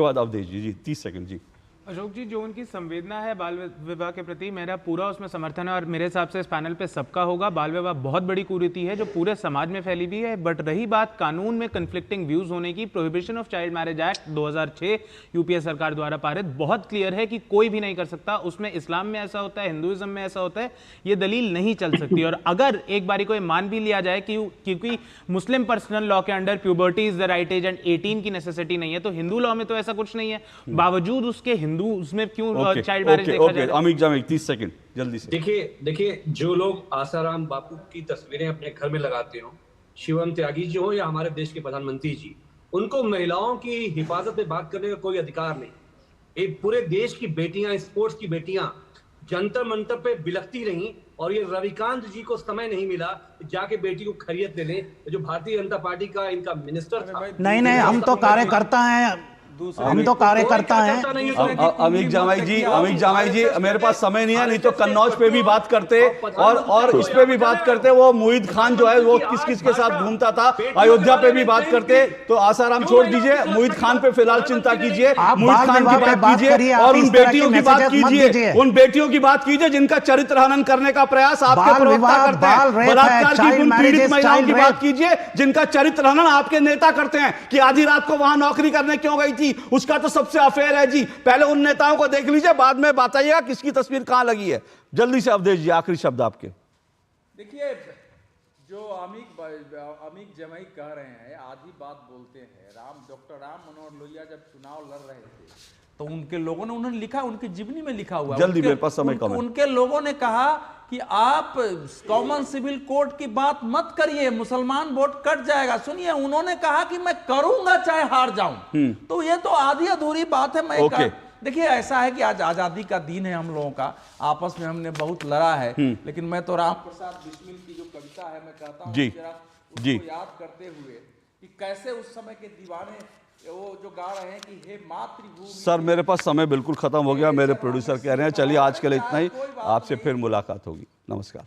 बाद अवधेश जी 30 सेकंड जी। अशोक जी, जो उनकी संवेदना है बाल विवाह के प्रति, मेरा पूरा उसमें समर्थन है और मेरे हिसाब से इस पैनल पे सबका होगा। बाल विवाह बहुत बड़ी कुरीति है जो पूरे समाज में फैली हुई है। बट रही बात कानून में कन्फ्लिक्टिंग व्यूज होने की, prohibition of child marriage act 2006 UPA सरकार द्वारा पारित बहुत क्लियर है कि कोई भी नहीं कर सकता। उसमें इस्लाम में ऐसा होता है, हिंदुइज्म में ऐसा होता है, ये दलील नहीं चल सकती। और अगर एक बारी को मान भी लिया जाए कि क्योंकि मुस्लिम पर्सनल लॉ के under puberty is the right age and 18 की नेसेसिटी नहीं है, तो हिंदू लॉ में तो ऐसा कुछ नहीं है। बावजूद उसके हिंदू उसमें क्यों चाइल्ड मैरिज देखा जाए? अमित जामिक 30 सेकंड जल्दी से। देखिए जो लोग आसाराम बापू की तस्वीरें अपने घर में लगाते हो, शिवम त्यागी जी हो या हमारे देश के प्रधानमंत्री जी, उनको महिलाओं की हिफाजत में बात करने का कोई अधिकार नहीं। एक पूरे देश की बेटियां, स्पोर्ट्स की बेटियां जंतर मंतर पे बिलखती रही और ये रविकांत जी को समय नहीं मिला जाके बेटी को खैरियत दे लें, जो भारतीय जनता पार्टी का इनका मिनिस्टर था। नहीं, हम तो कार्यकर्ता हैं, हम तो कार्यकर्ता हैं। अमित जामाई जी मेरे पास समय नहीं है, नहीं तो कन्नौज पे भी बात करते और इस पे भी बात करते। वो मुईद खान जो है वो किस किस के साथ घूमता था, अयोध्या पे भी बात करते। तो आसाराम छोड़ दीजिए, मुईद खान पे फिलहाल चिंता कीजिए, मुईद खान की बात कीजिए और उन बेटियों की बात कीजिए, उन बेटियों की बात कीजिए जिनका चरित्र हनन करने का प्रयास आपके प्रवक्ता करते हैं। बलात्कार की उन पीड़ित महिलाओं की बात कीजिए जिनका चरित्र हनन आपके नेता करते हैं कि आधी रात को वहां नौकरी करने क्यों गई थी, उसका तो सबसे अफेयर है जी। पहले उन नेताओं को देख लीजिए, बाद में बताइएगा किसकी तस्वीर कहां लगी है। जल्दी से अवधेश जी आखिरी शब्द आपके। देखिए, जो अमित जमाई कह रहे हैं, आधी बात बोलते हैं। डॉक्टर राम मनोहर लोहिया जब चुनाव लड़ रहे थे तो उनके लोगों ने, उन्होंने लिखा, उनकी जीवनी में लिखा हुआ, जल्दी मेरे पास समय कम है, उनके लोगों ने कहा कि आप कॉमन सिविल कोड की बात मत करिए, मुसलमान वोट कट जाएगा। सुनिए, उन्होंने कहा कि मैं करूंगा चाहे हार जाऊं। तो ये तो आधी अधूरी बात है। मैं देखिए, ऐसा है कि आज आजादी का दिन है, हम लोगों का आपस में हमने बहुत लड़ा है, लेकिन मैं तो राम प्रसाद बिस्मिल की जो कविता है, मैं कहता हूं जी याद करते हुए कि कैसे उस समय के दीवाने वो जो गा रहे हैं कि हे मातृभूमि। सर मेरे पास समय बिल्कुल खत्म हो गया, मेरे प्रोड्यूसर कह रहे हैं चलिए आज के लिए इतना ही, आपसे फिर मुलाकात होगी। नमस्कार।